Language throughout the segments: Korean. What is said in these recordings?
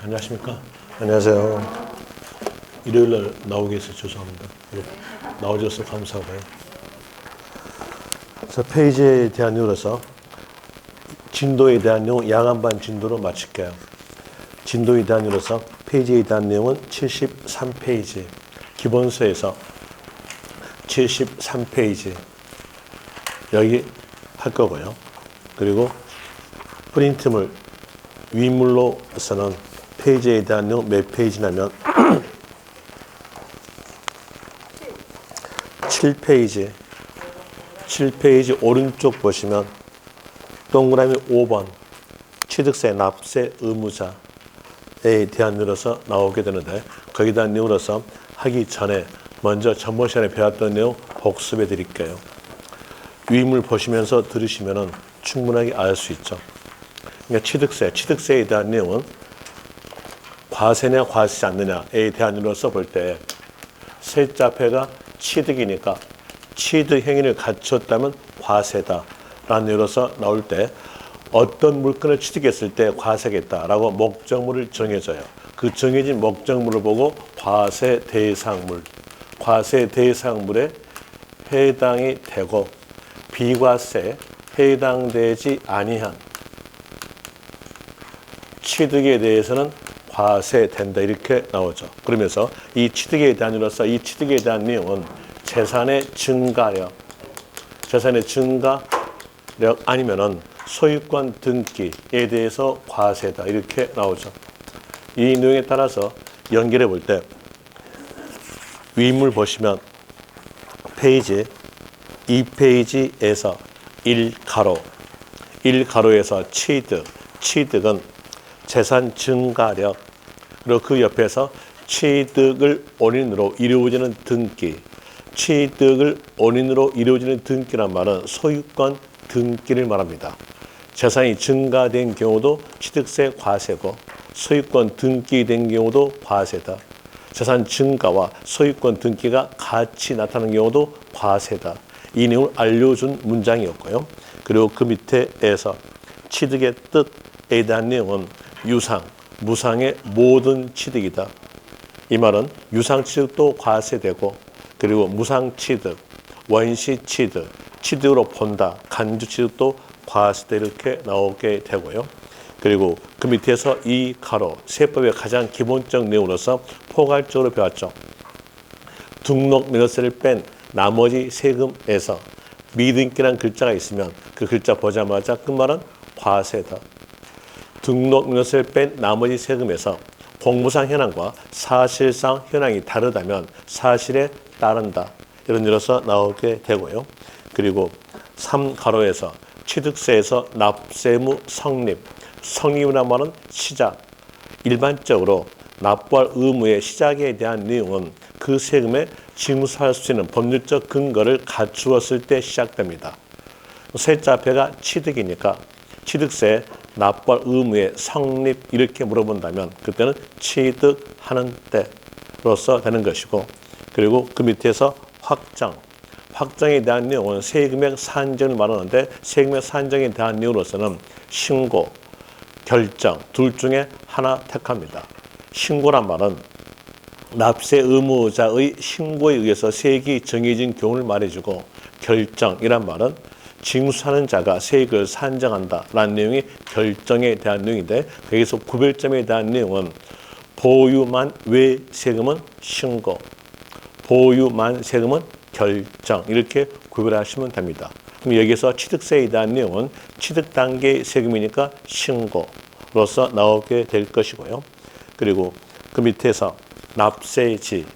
안녕하십니까? 안녕하세요. 일요일날 나오게 해서 죄송합니다. 나와주셔서 감사하고요. 그래서 페이지에 대한 내용으로서 진도에 대한 내용 양한반 진도로 마칠게요. 진도에 대한 내용으로서 페이지에 대한 내용은 73페이지 기본서에서 73페이지 여기 할 거고요. 그리고 프린트물 윗물로서는 페이지에 대한 내용 몇 페이지냐면 7페이지 오른쪽 보시면 동그라미 5번 취득세 납세 의무자에 대한 내용으로서 나오게 되는데 거기에 대한 내용으로서 하기 전에 먼저 전번 시간에 배웠던 내용 복습해 드릴게요. 윗물 보시면서 들으시면 충분하게 알 수 있죠. 그러니까 취득세에 대한 내용은 과세냐 과세지 않느냐에 대한 내용으로서 볼 때 세자폐가 취득이니까 취득 행위를 갖췄다면 과세다라는 내용으로서 나올 때 어떤 물건을 취득했을 때 과세겠다라고 목적물을 정해져요. 그 정해진 목적물을 보고 과세 대상물에 해당이 되고 비과세에 해당되지 아니한 취득에 대해서는 과세된다 이렇게 나오죠. 그러면서 이 취득에 대한 이로써 이 취득에 대한 내용은 재산의 증가력 아니면은 소유권 등기에 대해서 과세다 이렇게 나오죠. 이 내용에 따라서 연결해 볼 때 윗물 보시면 페이지 2페이지에서 1가로에서 취득은 재산 증가력, 그리고 그 옆에서 취득을 원인으로 이루어지는 등기, 취득을 원인으로 이루어지는 등기란 말은 소유권 등기를 말합니다. 재산이 증가된 경우도 취득세 과세고 소유권 등기된 경우도 과세다. 재산 증가와 소유권 등기가 같이 나타나는 경우도 과세다. 이 내용을 알려준 문장이었고요. 그리고 그 밑에에서 취득의 뜻에 대한 내용은 유상, 무상의 모든 취득이다. 이 말은 유상 취득도 과세되고 그리고 무상 취득, 원시 취득, 취득으로 본다, 간주 취득도 과세다 이렇게 나오게 되고요. 그리고 그 밑에서 이 가로, 세법의 가장 기본적 내용으로서 포괄적으로 배웠죠. 등록면허세를 뺀 나머지 세금에서 미등기라는 글자가 있으면 그 글자 보자마자 끝말은 과세다. 등록면허세를 뺀 나머지 세금에서 공무상 현황과 사실상 현황이 다르다면 사실에 따른다. 이런 일로서 나오게 되고요. 그리고 3가로에서 취득세에서 납세무 성립. 성립이라는 말은 시작. 일반적으로 납부할 의무의 시작에 대한 내용은 그 세금에 징수할 수 있는 법률적 근거를 갖추었을 때 시작됩니다. 세자폐가 취득이니까 취득세 납부할 의무의 성립 이렇게 물어본다면 그때는 취득하는 때로서 되는 것이고 그리고 그 밑에서 확정에 대한 내용은 세금액 산정을 말하는데 세금액 산정에 대한 내용으로서는 신고, 결정 둘 중에 하나 택합니다. 신고란 말은 납세 의무자의 신고에 의해서 세액이 정해진 경우를 말해주고 결정이란 말은 징수하는 자가 세액을 산정한다라는 내용이 결정에 대한 내용인데 거기서 구별점에 대한 내용은 보유만 외 세금은 신고, 보유만 세금은 결정 이렇게 구별하시면 됩니다. 그럼 여기서 취득세에 대한 내용은 취득 단계 세금이니까 신고로서 나오게 될 것이고요. 그리고 그 밑에서 납세지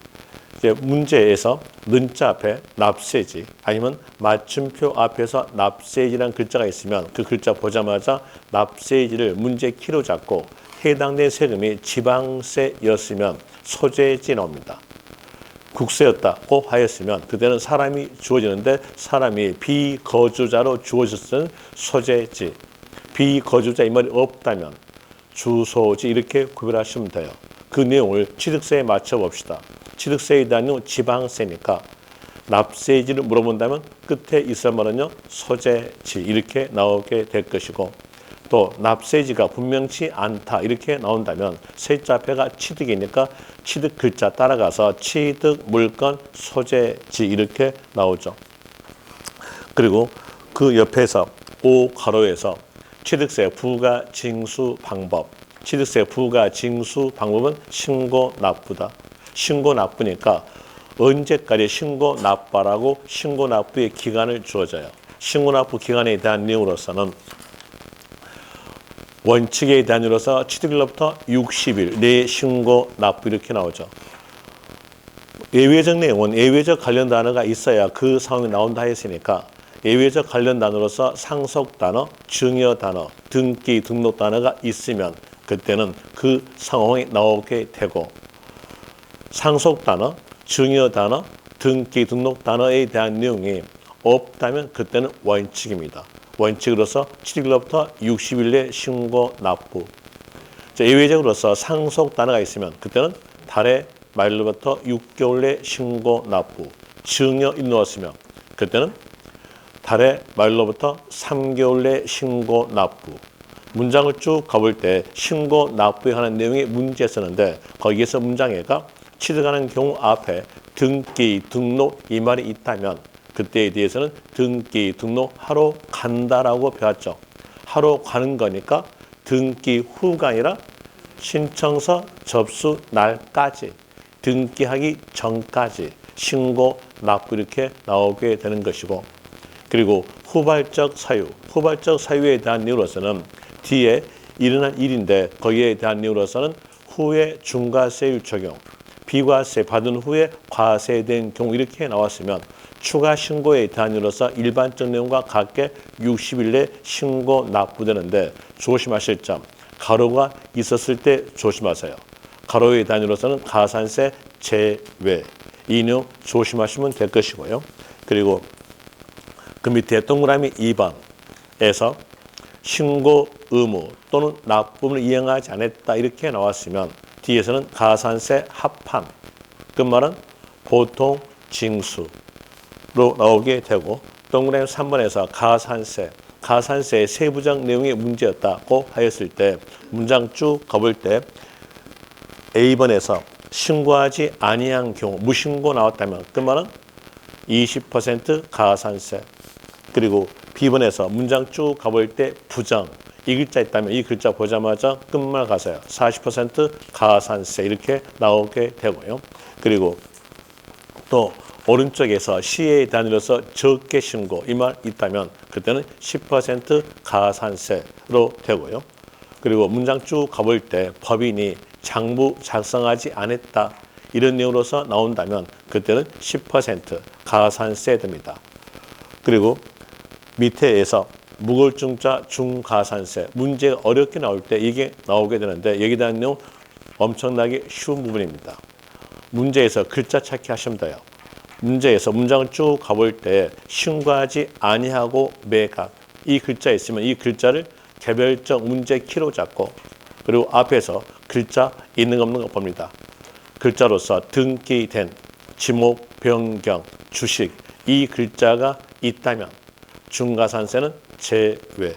이제 문제에서 는자 앞에 납세지 아니면 맞춤표 앞에서 납세지라는 글자가 있으면 그 글자 보자마자 납세지를 문제 키로 잡고 해당된 세금이 지방세였으면 소재지 나옵니다. 국세였다고 하였으면 그때는 사람이 주어지는데 사람이 비거주자로 주어졌을 소재지, 비거주자 이 말이 없다면 주소지 이렇게 구별하시면 돼요. 그 내용을 취득세에 맞춰 봅시다. 취득세에 대한 내용은 지방세니까 납세지를 물어본다면 끝에 있을 말은요 소재지 이렇게 나오게 될 것이고 또 납세지가 분명치 않다 이렇게 나온다면 세자 앞에가 취득이니까 취득 글자 따라가서 취득 물건 소재지 이렇게 나오죠. 그리고 그 옆에서 5 가로에서 취득세 부가 징수 방법. 취득세 부가 징수 방법은 신고 납부다. 신고 납부니까 언제까지 신고 납부라고 신고 납부의 기간을 주어져요. 신고 납부 기간에 대한 내용으로서는 원칙에 대한 이유로서 취득일로부터 60일 내에 신고 납부 이렇게 나오죠. 예외적 내용은 예외적 관련 단어가 있어야 그 상황이 나온다 했으니까 예외적 관련 단어로서 상속 단어, 증여 단어, 등기, 등록 단어가 있으면 그때는 그 상황이 나오게 되고 상속 단어, 증여 단어, 등기, 등록 단어에 대한 내용이 없다면 그때는 원칙입니다. 원칙으로서 취득일로부터 60일 내 신고 납부. 예외적으로서 상속 단어가 있으면 그때는 달의 말로부터 6개월 내 신고 납부. 증여이 넣었으면 그때는 달의 말로부터 3개월 내 신고 납부. 문장을 쭉 가볼 때 신고 납부에 관한 내용이 문제 쓰는데 거기에서 문장에가 취득하는 경우 앞에 등기, 등록 이 말이 있다면 그때에 대해서는 등기, 등록하러 간다라고 배웠죠. 하러 가는 거니까 등기 후가 아니라 신청서 접수 날까지 등기하기 전까지 신고 납부 이렇게 나오게 되는 것이고 그리고 후발적 사유에 대한 내용으로서는 뒤에 일어난 일인데 거기에 대한 내용으로서는 후에 중과세율 적용 비과세 받은 후에 과세된 경우 이렇게 나왔으면 추가 신고에 대한 이유로서 일반적 내용과 같게 60일 내 신고 납부되는데 조심하실 점 가로가 있었을 때 조심하세요. 가로에 대한 이유로서는 가산세 제외 이 내용 조심하시면 될 것이고요. 그리고 그 밑에 동그라미 2번에서 신고 의무 또는 납부를 이행하지 않았다 이렇게 나왔으면 뒤에서는 가산세 합한 끝말은 보통 징수로 나오게 되고 동그라미 3번에서 가산세의 세부적 내용이 문제였다고 하였을 때 문장 쭉 가볼 때 A번에서 신고하지 아니한 경우 무신고 나왔다면 끝말은 20% 가산세 그리고 B번에서 문장 쭉 가볼 때 부정 이 글자 있다면 이 글자 보자마자 끝말 가세요. 40% 가산세 이렇게 나오게 되고요. 그리고 또 오른쪽에서 시에 단위로서 적게 신고 이 말 있다면 그때는 10% 가산세로 되고요. 그리고 문장 쭉 가볼 때 법인이 장부 작성하지 않았다 이런 내용으로서 나온다면 그때는 10% 가산세 됩니다. 그리고 밑에에서 무골증자 중가산세 문제가 어렵게 나올 때 이게 나오게 되는데 여기에 대한 내용 엄청나게 쉬운 부분입니다. 문제에서 글자 찾기 하시면 돼요. 문제에서 문장을 쭉 가볼 때 신고하지 아니하고 매각 이 글자 있으면 이 글자를 개별적 문제 키로 잡고 그리고 앞에서 글자 있는 거 없는 거 봅니다. 글자로서 등기된 지목 변경 주식 이 글자가 있다면 중가산세는 제외.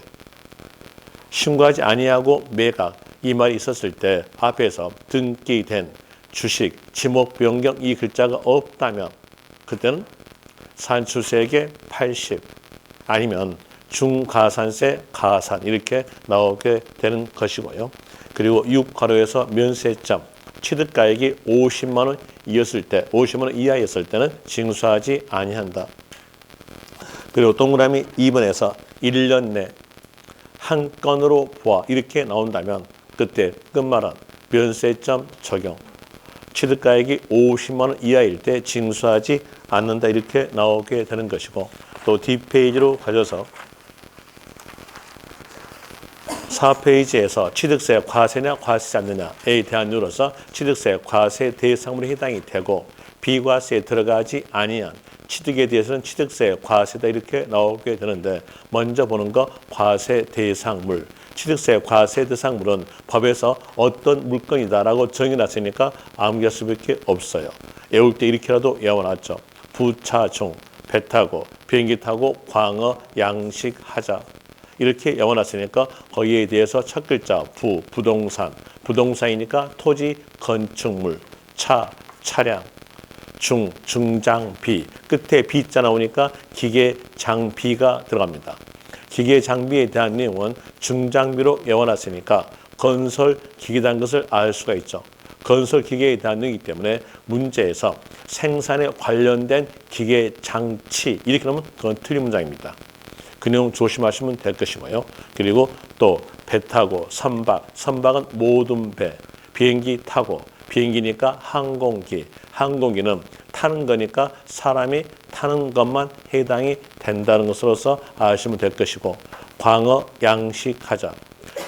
신고하지 아니하고 매각 이 말이 있었을 때 앞에서 등기된 주식, 지목 변경 이 글자가 없다면 그때는 산출세액의 80 아니면 중가산세 가산 이렇게 나오게 되는 것이고요. 그리고 6가로에서 면세점 취득가액이 50만 원 이었을 때 50만 원 이하였을 때는 징수하지 아니한다. 그리고 동그라미 2번에서 1년 내 한 건으로 보아 이렇게 나온다면 그때 끝말은 면세점 적용. 취득가액이 50만 원 이하일 때 징수하지 않는다 이렇게 나오게 되는 것이고 또 뒷페이지로 가져서 4페이지에서 취득세 과세냐 과세지 않느냐에 대한 이유로서 취득세 과세 대상물에 해당이 되고 비과세에 들어가지 아니한 취득에 대해서는 취득세 과세다 이렇게 나오게 되는데 먼저 보는 거 과세 대상물. 취득세 과세 대상물은 법에서 어떤 물건이다라고 정해놨으니까 암기할 수밖에 없어요. 외울 때 이렇게라도 외워놨죠. 부차 중, 배 타고, 비행기 타고, 광어, 양식, 하자. 이렇게 영어놨으니까 거기에 대해서 첫 글자 부동산, 부동산이니까 토지, 건축물, 차, 차량, 중장비, 끝에 비자 나오니까 기계, 장비가 들어갑니다. 기계, 장비에 대한 내용은 중장비로 외워놨으니까 건설 기계라는 것을 알 수가 있죠. 건설 기계에 대한 내용이기 때문에 문제에서 생산에 관련된 기계, 장치 이렇게 하면 그건 틀린 문장입니다. 그 내용 조심하시면 될 것이고요. 그리고 또 배 타고 선박은 모든 배, 비행기 타고 비행기니까 항공기, 항공기는 타는 거니까 사람이 타는 것만 해당이 된다는 것으로서 아시면 될 것이고 광어 양식하자.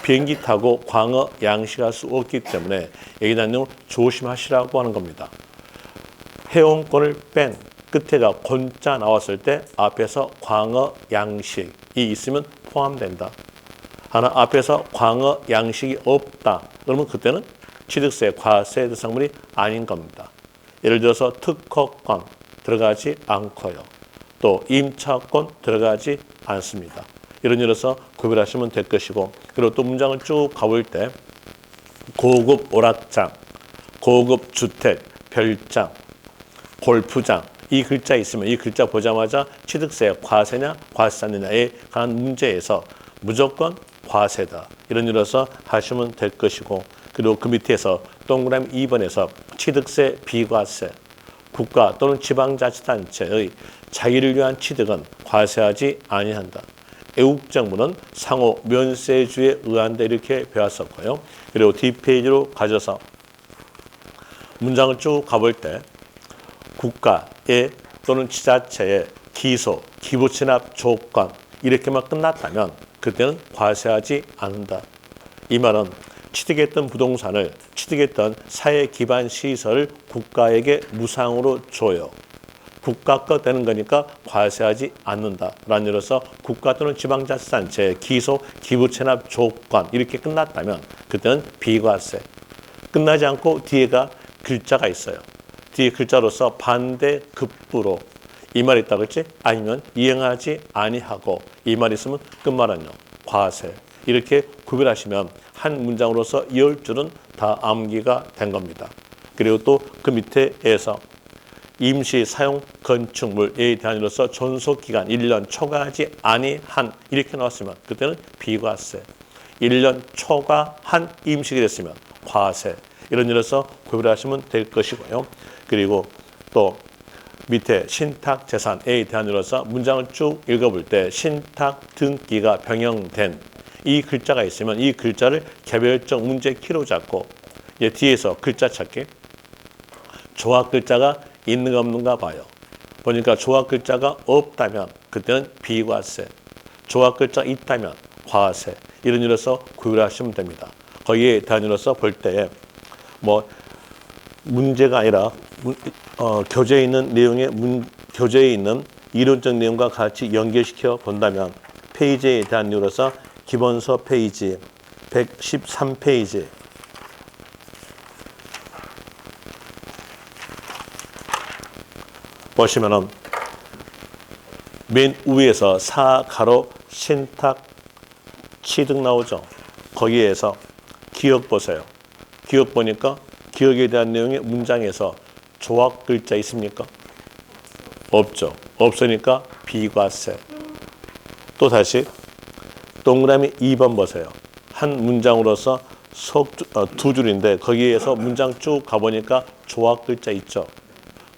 비행기 타고 광어 양식할 수 없기 때문에 여기 대한 내용 조심하시라고 하는 겁니다. 회원권을 뺀 끝에가 곤자 나왔을 때 앞에서 광어 양식이 있으면 포함된다. 하나 앞에서 광어 양식이 없다. 그러면 그때는 취득세, 과세 대상물이 아닌 겁니다. 예를 들어서 특허권 들어가지 않고요. 또 임차권 들어가지 않습니다. 이런 일로서 구별하시면 될 것이고 그리고 또 문장을 쭉 가볼 때 고급 오락장, 고급 주택, 별장, 골프장 이 글자 있으면 이 글자 보자마자 취득세, 과세냐, 과세 않느냐에 관한 문제에서 무조건 과세다. 이런 일로서 하시면 될 것이고 그리고 그 밑에서 동그라미 2번에서 취득세, 비과세, 국가 또는 지방자치단체의 자기를 위한 취득은 과세하지 아니한다. 애국정부는 상호 면세주에 의한다 이렇게 배웠었고요. 그리고 뒷페이지로 가져서 문장을 쭉 가볼 때 국가의 또는 지자체의 기소, 기부취납 조건 이렇게만 끝났다면 그때는 과세하지 않는다. 이 말은 취득했던 부동산을 취득했던 사회 기반 시설을 국가에게 무상으로 줘요. 국가 거 되는 거니까 과세하지 않는다라는 일로서 국가 또는 지방자치단체의 기소, 기부채납 조건 이렇게 끝났다면 그때는 비과세. 끝나지 않고 뒤에가 글자가 있어요. 뒤에 글자로서 반대급부로 이 말이 있다 그랬지? 아니면 이행하지 아니하고 이 말이 있으면 끝말은요. 과세. 이렇게 구별하시면 한 문장으로서 10줄은 다 암기가 된 겁니다. 그리고 또 그 밑에에서 임시 사용 건축물에 대한 일로서 존속기간 1년 초과하지 아니한 이렇게 나왔으면 그때는 비과세. 1년 초과한 임시가 됐으면 과세. 이런 일로서 구별하시면 될 것이고요. 그리고 또 밑에 신탁재산에 대한 일로서 문장을 쭉 읽어볼 때 신탁 등기가 병행된 이 글자가 있으면 이 글자를 개별적 문제 키로 잡고 뒤에서 글자 찾기 조합 글자가 있는가 없는가 봐요. 보니까 조합 글자가 없다면 그때는 비과세, 조합 글자 있다면 과세 이런 일로서 구별하시면 됩니다. 거기에 대한 일로서 볼 때 뭐 문제가 아니라 교재에 있는 내용의 교재에 있는 이론적 내용과 같이 연결시켜 본다면 페이지에 대한 내용으로서 기본서 페이지 113페이지 보시면은 맨 위에서 사가로 신탁 취득 나오죠. 거기에서 기억 보세요. 기억 보니까 기억에 대한 내용의 문장에서 조합 글자 있습니까? 없죠. 없으니까 비과세. 또 다시 동그라미 2번 보세요. 한 문장으로서 두 줄인데 거기에서 문장 쭉 가보니까 조합 글자 있죠.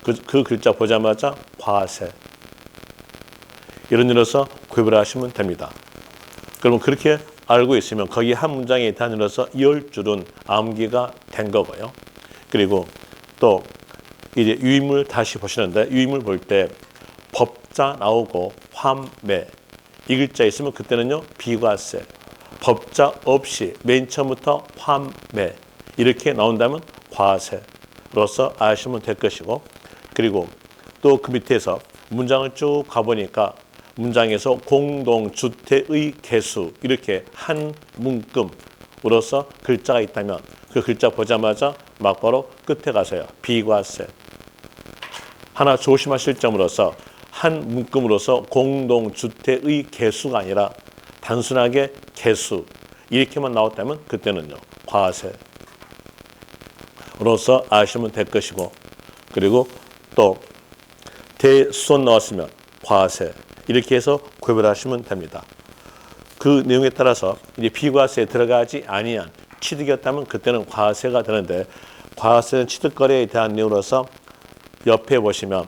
그 글자 보자마자 과세. 이런 일로서 구별하시면 됩니다. 그러면 그렇게 알고 있으면 거기 한 문장에 대한 일로서 10줄은 암기가 된 거고요. 그리고 또 이제 유의물 다시 보시는데 유의물 볼 때 법자 나오고 환매 이 글자 있으면 그때는요 비과세. 법자 없이 맨 처음부터 환매 이렇게 나온다면 과세로서 아시면 될 것이고 그리고 또 그 밑에서 문장을 쭉 가보니까 문장에서 공동주택의 개수 이렇게 한 문금으로서 글자가 있다면 그 글자 보자마자 막바로 끝에 가세요. 비과세. 하나 조심하실 점으로서 한 문금으로서 공동주택의 개수가 아니라 단순하게 개수 이렇게만 나왔다면 그때는요 과세로서 아시면 될 것이고, 그리고 또 대수선 나왔으면 과세 이렇게 해서 구별하시면 됩니다. 그 내용에 따라서 이제 비과세에 들어가지 아니한 취득이었다면 그때는 과세가 되는데, 과세는 취득거래에 대한 내용으로서 옆에 보시면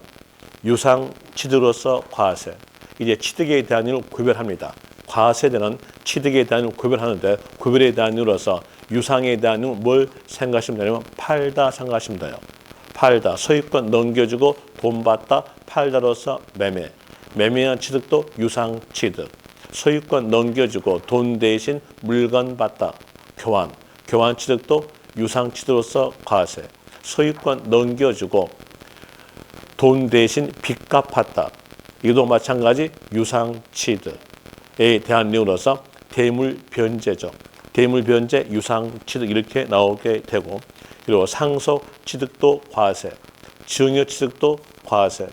유상 취득으로서 과세, 이제 취득에 대한 내용을 구별합니다. 과세되는 취득에 대한 내용을 구별하는데, 구별에 대한 내용으로서 유상에 대한 내용을 뭘 생각하시면 되냐면 팔다 생각하시면 돼요. 팔다, 소유권 넘겨주고 돈 받다, 팔다로서 매매, 매매한 취득도 유상 취득, 소유권 넘겨주고 돈 대신 물건 받다, 교환, 교환 취득도 유상 취득으로서 과세, 소유권 넘겨주고 돈 대신 빚 갚았다, 이것도 마찬가지 유상 취득에 대한 내용으로서 대물 변제죠. 대물 변제, 유상 취득 이렇게 나오게 되고, 그리고 상속 취득도 과세, 증여 취득도 과세,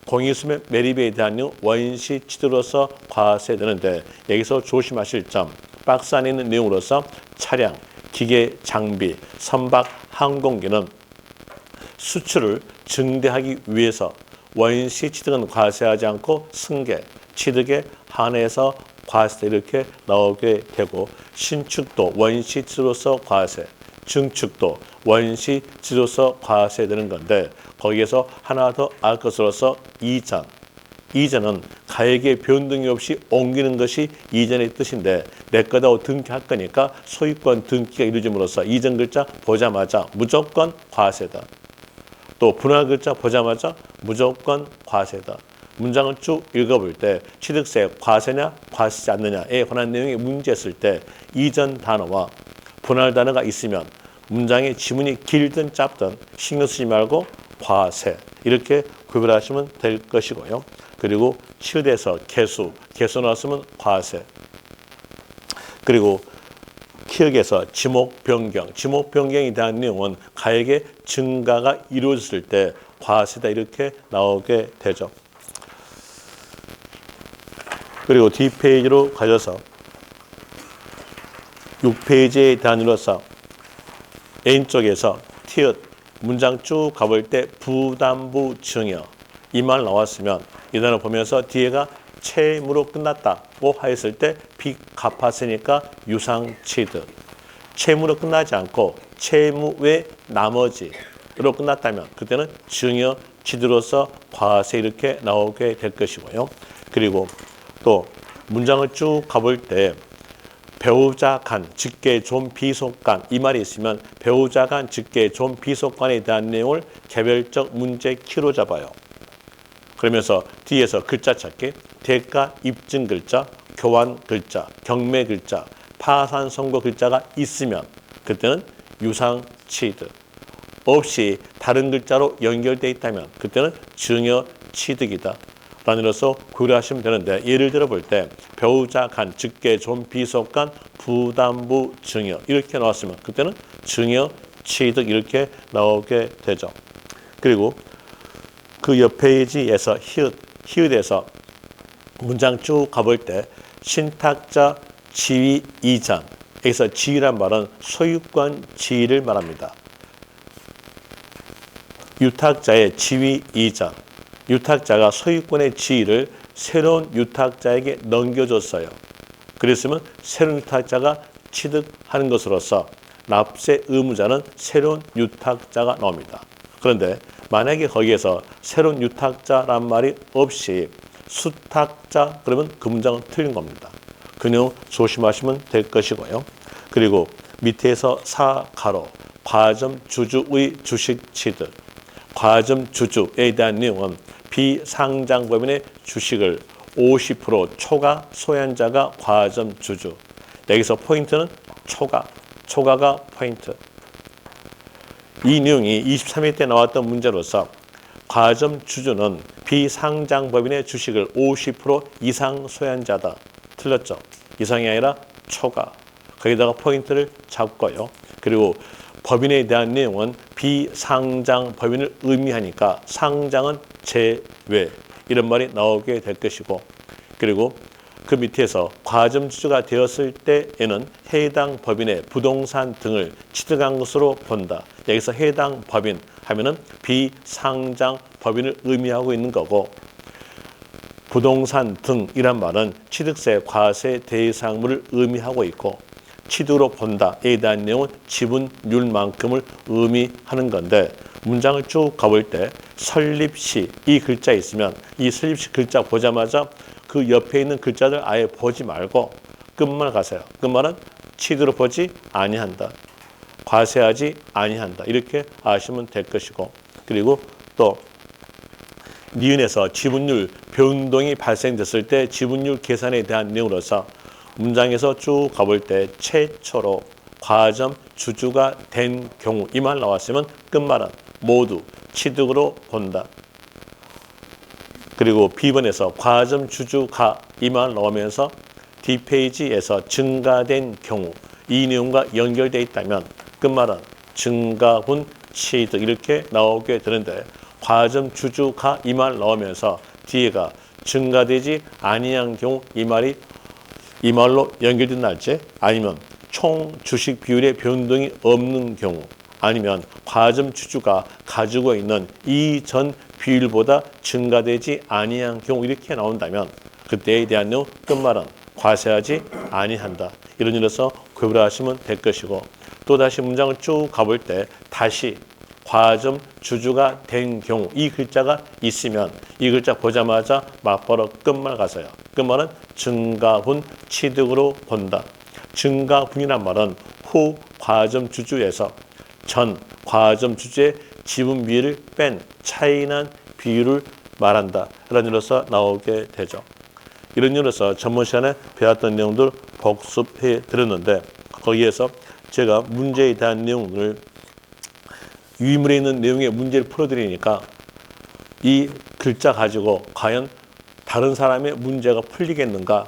공익수매 매립에 대한 내용 원시 취득으로서 과세되는데, 여기서 조심하실 점, 박스 안에 있는 내용으로서 차량, 기계, 장비, 선박, 항공기는 수출을 증대하기 위해서 원시 취득은 과세하지 않고 승계, 취득에 한해서 과세 이렇게 나오게 되고, 신축도 원시 취득으로서 과세, 증축도 원시 취득으로서 과세되는 건데, 거기에서 하나 더 알 것으로서 이전. 이전은 가액의 변동이 없이 옮기는 것이 이전의 뜻인데, 내 거다고 등기할 거니까 소유권 등기가 이루어짐으로써 이전 글자 보자마자 무조건 과세다. 또 분할 글자 보자마자 무조건 과세다. 문장을 쭉 읽어볼 때 취득세 과세냐 과세지 않느냐에 관한 내용이 문제였을 때 이전 단어와 분할 단어가 있으면 문장의 지문이 길든 짧든 신경 쓰지 말고 과세 이렇게 구별하시면 될 것이고요. 그리고 치읓에서 개수 나왔으면 과세. 그리고 키읔에서 지목 변경에 대한 내용은 가액의 증가가 이루어졌을 때 과세다 이렇게 나오게 되죠. 그리고 뒷페이지로 가셔서 6페이지에 대한 으로서 N쪽에서 티읕 문장 쭉 가볼 때 부담부 증여 이 말 나왔으면 이 단어 보면서 뒤에가 채무로 끝났다고 하였을 때 빚 갚았으니까 유상 취득. 채무로 끝나지 않고 채무 외 나머지로 끝났다면 그때는 증여 취득으로서 과세 이렇게 나오게 될 것이고요. 그리고 또 문장을 쭉 가볼 때 배우자 간, 직계, 존, 비속간 이 말이 있으면 배우자 간, 직계, 존, 비속간에 대한 내용을 개별적 문제 키로 잡아요. 그러면서 뒤에서 글자 찾기, 대가 입증 글자, 교환 글자, 경매 글자, 파산 선고 글자가 있으면 그때는 유상 취득. 없이 다른 글자로 연결되어 있다면 그때는 증여 취득이다. 라는으로서 고려하시면 되는데, 예를 들어 볼 때 배우자 간, 직계, 존, 비속간, 부담부, 증여 이렇게 나왔으면 그때는 증여 취득 이렇게 나오게 되죠. 그리고 그 옆 페이지에서 히읗에서 문장 쭉 가볼 때 신탁자 지위 이전, 여기서 지위란 말은 소유권 지위를 말합니다. 유탁자의 지위 이전, 유탁자가 소유권의 지위를 새로운 유탁자에게 넘겨줬어요. 그랬으면 새로운 유탁자가 취득하는 것으로서 납세 의무자는 새로운 유탁자가 나옵니다. 그런데 만약에 거기에서 새로운 유탁자란 말이 없이 수탁자 그러면 그 문장은 틀린 겁니다. 그 내용 조심하시면 될 것이고요. 그리고 밑에서 4가로 과점 주주의 주식 취득, 과점 주주에 대한 내용은 비상장법인의 주식을 50% 초과 소유자가 과점 주주. 여기서 포인트는 초과가 포인트. 이 내용이 23회 때 나왔던 문제로서 과점 주주는 비상장법인의 주식을 50% 이상 소유자다. 틀렸죠? 이상이 아니라 초과. 거기다가 포인트를 잡고요. 그리고 법인에 대한 내용은 비상장 법인을 의미하니까 상장은 제외 이런 말이 나오게 될 것이고, 그리고 그 밑에서 과점주주가 되었을 때에는 해당 법인의 부동산 등을 취득한 것으로 본다. 여기서 해당 법인 하면은 비상장 법인을 의미하고 있는 거고, 부동산 등이란 말은 취득세 과세 대상물을 의미하고 있고, 취득으로 본다에 대한 내용은 지분율만큼을 의미하는 건데, 문장을 쭉 가볼 때 설립시 이 글자 있으면 이 설립시 글자 보자마자 그 옆에 있는 글자들 아예 보지 말고 끝만 가세요. 끝말은 취득으로 보지 아니한다. 과세하지 아니한다. 이렇게 아시면 될 것이고, 그리고 또 니은에서 지분율 변동이 발생됐을 때 지분율 계산에 대한 내용으로서 문장에서 쭉 가볼 때 최초로 과점 주주가 된 경우 이 말 나왔으면 끝말은 모두 취득으로 본다. 그리고 B번에서 과점 주주가 이 말 나오면서 D페이지에서 증가된 경우 이 내용과 연결되어 있다면 끝말은 증가분 취득 이렇게 나오게 되는데, 과점 주주가 이 말 나오면서 뒤에가 증가되지 아니한 경우 이 말로 연결된날지, 아니면 총 주식 비율의 변동이 없는 경우, 아니면 과점 주주가 가지고 있는 이전 비율보다 증가되지 아니한 경우 이렇게 나온다면 그때에 대한 내용 끝말은 과세하지 아니한다. 이런 일로서 구별을 하시면 될 것이고, 또다시 문장을 쭉 가볼 때 다시 과점 주주가 된 경우 이 글자가 있으면 이 글자 보자마자 맞바로 끝말 가세요. 끝말은 증가분 취득으로 본다. 증가분이란 말은 후 과점 주주에서 전 과점 주주의 지분 비율을 뺀 차이난 비율을 말한다. 이런 일로서 나오게 되죠. 이런 일로서 전번 시간에 배웠던 내용들 복습해 드렸는데, 거기에서 제가 문제에 대한 내용을 유의물에 있는 내용의 문제를 풀어드리니까 이 글자 가지고 과연 다른 사람의 문제가 풀리겠는가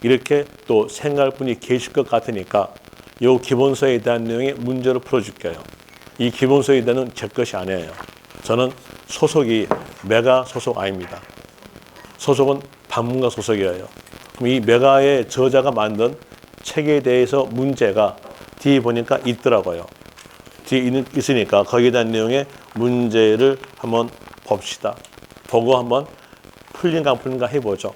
이렇게 또 생각할 분이 계실 것 같으니까 이 기본서에 대한 내용의 문제를 풀어줄게요. 이 기본서에 대한 제 것이 아니에요. 저는 소속이 메가 소속 아닙니다. 소속은 방문가 소속이에요. 그럼 이 메가의 저자가 만든 책에 대해서 문제가 뒤에 보니까 있더라고요. 뒤에 있으니까 거기에 대한 내용의 문제를 한번 봅시다. 보고 한번 풀린가 안 풀린가 해보죠.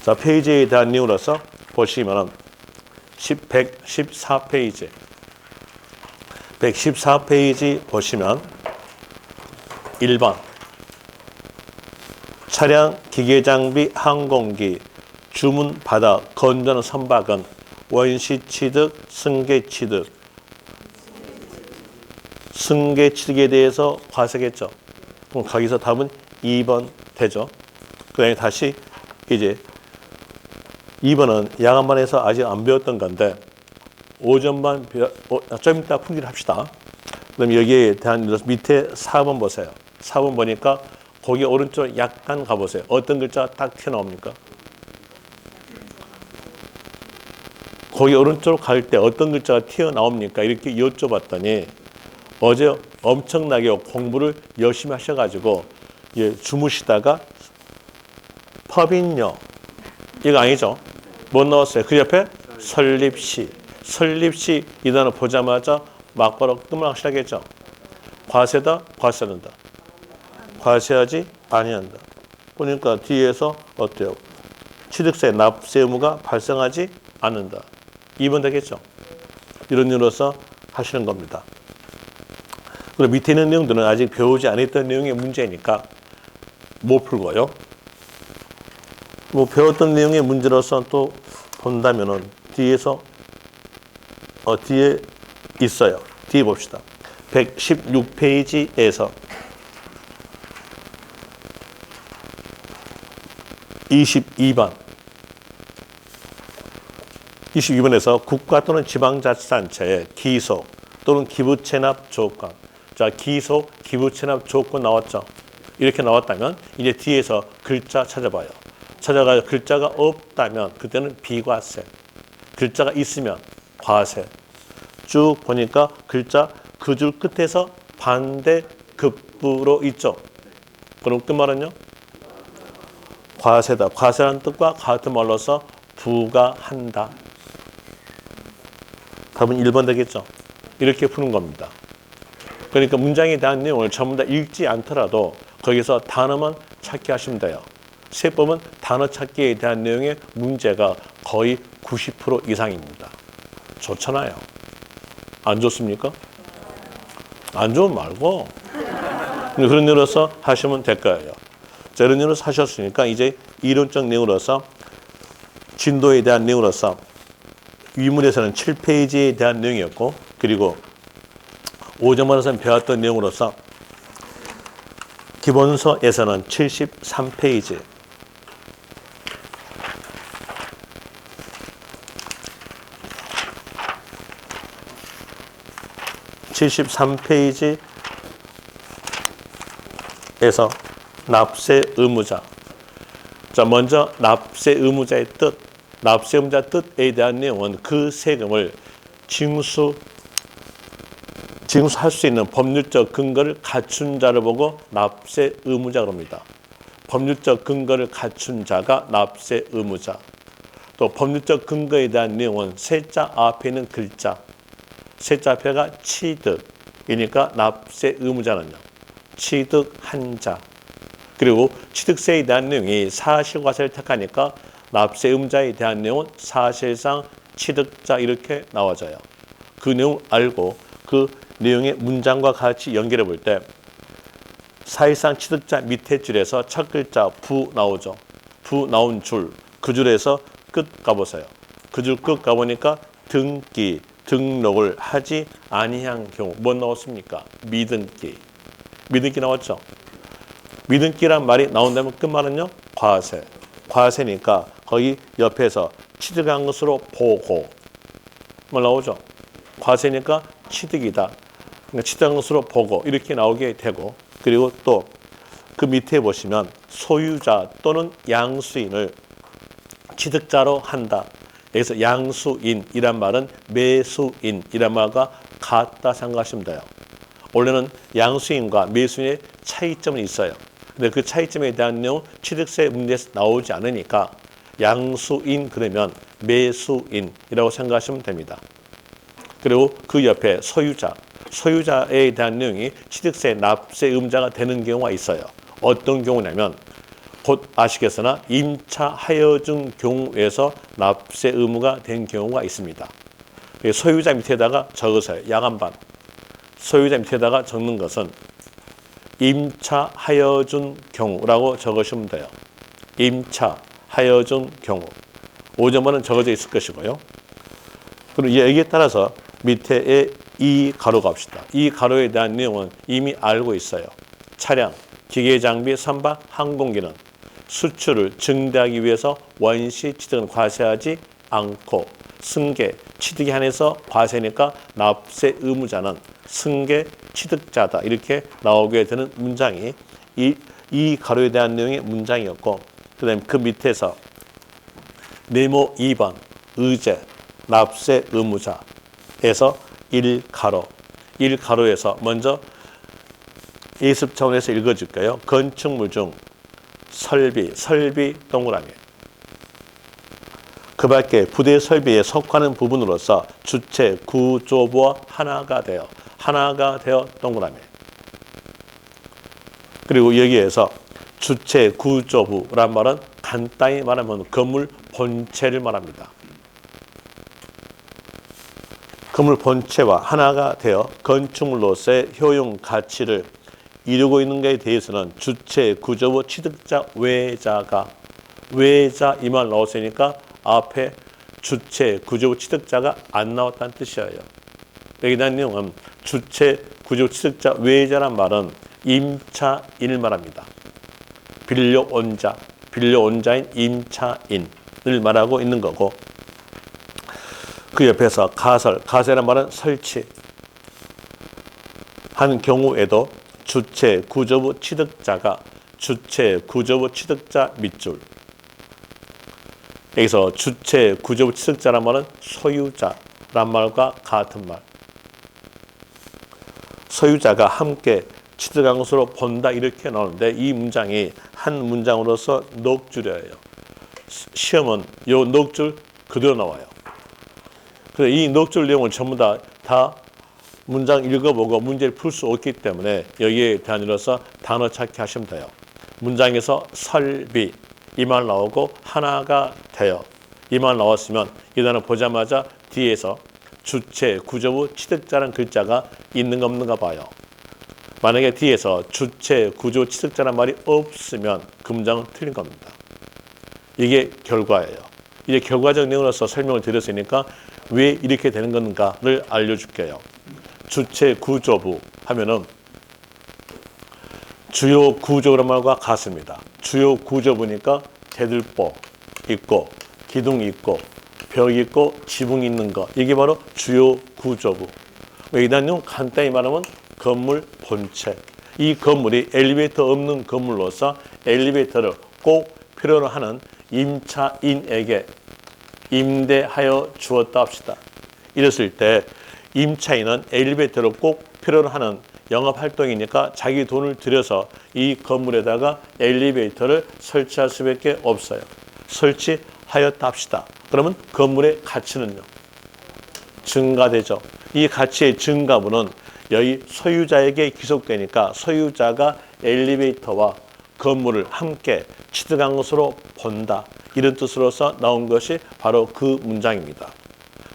자, 페이지에 대한 내용으로서 보시면은 114페이지 114페이지 보시면 1번 차량, 기계장비, 항공기 주문 받아 건조하는 선박은 원시 취득, 승계 취득. 승계 취득에 대해서 과세겠죠. 그럼 거기서 답은 2번 되죠. 그 다음에 다시 이제 2번은 양안반에서 아직 안 배웠던 건데 오전반 좀 이따 풀기를 합시다. 그럼 여기에 대한 밑에 4번 보세요. 4번 보니까 거기 오른쪽 약간 가보세요. 어떤 글자가 딱 튀어나옵니까? 거기 오른쪽 갈 때 어떤 글자가 튀어나옵니까? 이렇게 여쭤봤더니 어제 엄청나게 공부를 열심히 하셔가지고 주무시다가 법인요. 이거 아니죠? 뭐 넣었어요? 그 옆에 설립시. 설립시 이 단어 보자마자 막바로 끝말 시작했죠. 과세다, 과세한다. 과세하지 아니한다. 보니까 뒤에서 어때요? 취득세, 납세 의무가 발생하지 않는다. 2번 되겠죠. 이런 이유로서 하시는 겁니다. 그리고 밑에 있는 내용들은 아직 배우지 않았던 내용의 문제니까 못 풀고요. 뭐 배웠던 내용의 문제로서 또 본다면은 뒤에서 뒤에 있어요. 뒤에 봅시다. 116페이지에서 22번 22번에서 국가 또는 지방자치단체의 기속 또는 기부채납 조건. 자, 기속, 기부채납 조건 나왔죠. 이렇게 나왔다면 이제 뒤에서 글자 찾아봐요. 찾아가 글자가 없다면 그때는 비과세. 글자가 있으면 과세. 쭉 보니까 글자 그 줄 끝에서 반대급부로 있죠. 그럼 끝말은요? 과세다. 과세라는 뜻과 같은 말로서 부과한다. 답은 1번 되겠죠. 이렇게 푸는 겁니다. 그러니까 문장에 대한 내용을 전부 다 읽지 않더라도 거기서 단어만 찾기 하시면 돼요. 세법은 단어 찾기에 대한 내용의 문제가 거의 90% 이상입니다. 좋잖아요. 안 좋습니까? 안 좋으면 말고 그런 일로서 하시면 될 거예요. 자, 이런 일로서 하셨으니까 이제 이론적 내용으로서 진도에 대한 내용으로서 위문에서는 7페이지에 대한 내용이었고 그리고 5점원에서는 배웠던 내용으로서 기본서에서는 73페이지 73페이지에서 납세 의무자. 자, 먼저 납세 의무자의 뜻, 납세 의무자 뜻에 대한 내용은 그 세금을 징수할 수 있는 법률적 근거를 갖춘 자를 보고 납세 의무자라고 합니다. 법률적 근거를 갖춘 자가 납세 의무자. 또 법률적 근거에 대한 내용은 세자 앞에 있는 글자, 세자 앞에가 취득이니까 납세 의무자는요. 취득한 자. 그리고 취득세에 대한 내용이 사실과세를 택하니까 납세 의무자에 대한 내용은 사실상 취득자 이렇게 나와져요. 그 내용을 알고 그 내용의 문장과 같이 연결해 볼 때 사실상 취득자 밑에 줄에서 첫 글자 부 나오죠. 부 나온 줄, 그 줄에서 끝 가보세요. 그 줄 끝 가보니까 등기, 등록을 하지 아니한 경우 뭐 나왔습니까? 미등기. 미등기 나왔죠. 미등기란 말이 나온다면 끝말은요. 과세. 과세니까 거기 옆에서 취득한 것으로 보고 뭐 나오죠. 과세니까 취득이다. 그러니까 취득한 것으로 보고 이렇게 나오게 되고 그리고 또 그 밑에 보시면 소유자 또는 양수인을 취득자로 한다. 여기서 양수인이란 말은 매수인이란 말과 같다 생각하시면 돼요. 원래는 양수인과 매수인의 차이점은 있어요. 근데 그 차이점에 대한 내용 취득세 문제에서 나오지 않으니까 양수인 그러면 매수인이라고 생각하시면 됩니다. 그리고 그 옆에 소유자, 소유자에 대한 내용이 취득세 납세 의무자가 되는 경우가 있어요. 어떤 경우냐면 곧 아시겠으나 임차 하여준 경우에서 납세 의무가 된 경우가 있습니다. 소유자 밑에다가 적으세요. 야간반. 소유자 밑에다가 적는 것은 임차 하여준 경우라고 적으시면 돼요. 임차 하여준 경우. 5점은 적어져 있을 것이고요. 그리고 여기에 따라서 밑에 이 가로 갑시다. 이 가로에 대한 내용은 이미 알고 있어요. 차량, 기계장비, 선박, 항공기는 수출을 증대하기 위해서 원시 취득은 과세하지 않고 승계, 취득에 한해서 과세니까 납세 의무자는 승계 취득자다. 이렇게 나오게 되는 문장이 이 가로에 대한 내용의 문장이었고 그 다음에 그 밑에서 네모 2번 의제, 납세 의무자에서 1가로 1가로에서 먼저 예습 차원에서 읽어줄까요? 건축물 중 설비 동그라미 그 밖에 부대 설비에 속하는 부분으로서 주체 구조부와 하나가 되어 동그라미 그리고 여기에서 주체 구조부란 말은 간단히 말하면 건물 본체를 말합니다. 건물 본체와 하나가 되어 건축물로서의 효용 가치를 이루고 있는 것에 대해서는 주체 구조부 취득자 외자가 외자 이 말 나왔으니까 앞에 주체 구조부 취득자가 안 나왔다는 뜻이에요. 여기 대한 내용은 주체 구조부 취득자 외자란 말은 임차인을 말합니다. 빌려온자인 임차인을 말하고 있는 거고 그 옆에서 가설이란 말은 설치한 경우에도 주체 구조부 취득자가 주체 구조부 취득자 밑줄 여기서 주체 구조부 취득자란 말은 소유자란 말과 같은 말 소유자가 함께 취득한 것으로 본다 이렇게 나오는데 이 문장이 한 문장으로서 넋줄이에요. 시험은 이 넋줄 그대로 나와요. 그래서 이 넋줄 내용을 전부 다 문장 읽어보고 문제를 풀 수 없기 때문에 여기에 대한으로서 단어 찾기 하시면 돼요. 문장에서 설비 이 말 나오고 하나가 되어 이 말 나왔으면 이 단어 보자마자 뒤에서 주체, 구조부, 취득자라는 글자가 있는가 없는가 봐요. 만약에 뒤에서 주체, 구조, 취득자란 말이 없으면 그 문장은 틀린 겁니다. 이게 결과예요. 이제 결과적 내용으로서 설명을 드렸으니까 왜 이렇게 되는 건가를 알려줄게요. 주체, 구조부 하면은 주요 구조란 말과 같습니다. 주요 구조부니까 대들보 있고 기둥 있고 벽 있고 지붕 있는 거 이게 바로 주요 구조부. 이 단용 간단히 말하면 건물 본체. 이 건물이 엘리베이터 없는 건물로서 엘리베이터를 꼭 필요로 하는 임차인에게 임대하여 주었다 합시다. 이랬을 때 임차인은 엘리베이터를 꼭 필요로 하는 영업활동이니까 자기 돈을 들여서 이 건물에다가 엘리베이터를 설치할 수밖에 없어요. 설치하였다 합시다. 그러면 건물의 가치는요? 증가되죠. 이 가치의 증가분은 여기 소유자에게 귀속되니까 소유자가 엘리베이터와 건물을 함께 취득한 것으로 본다. 이런 뜻으로서 나온 것이 바로 그 문장입니다.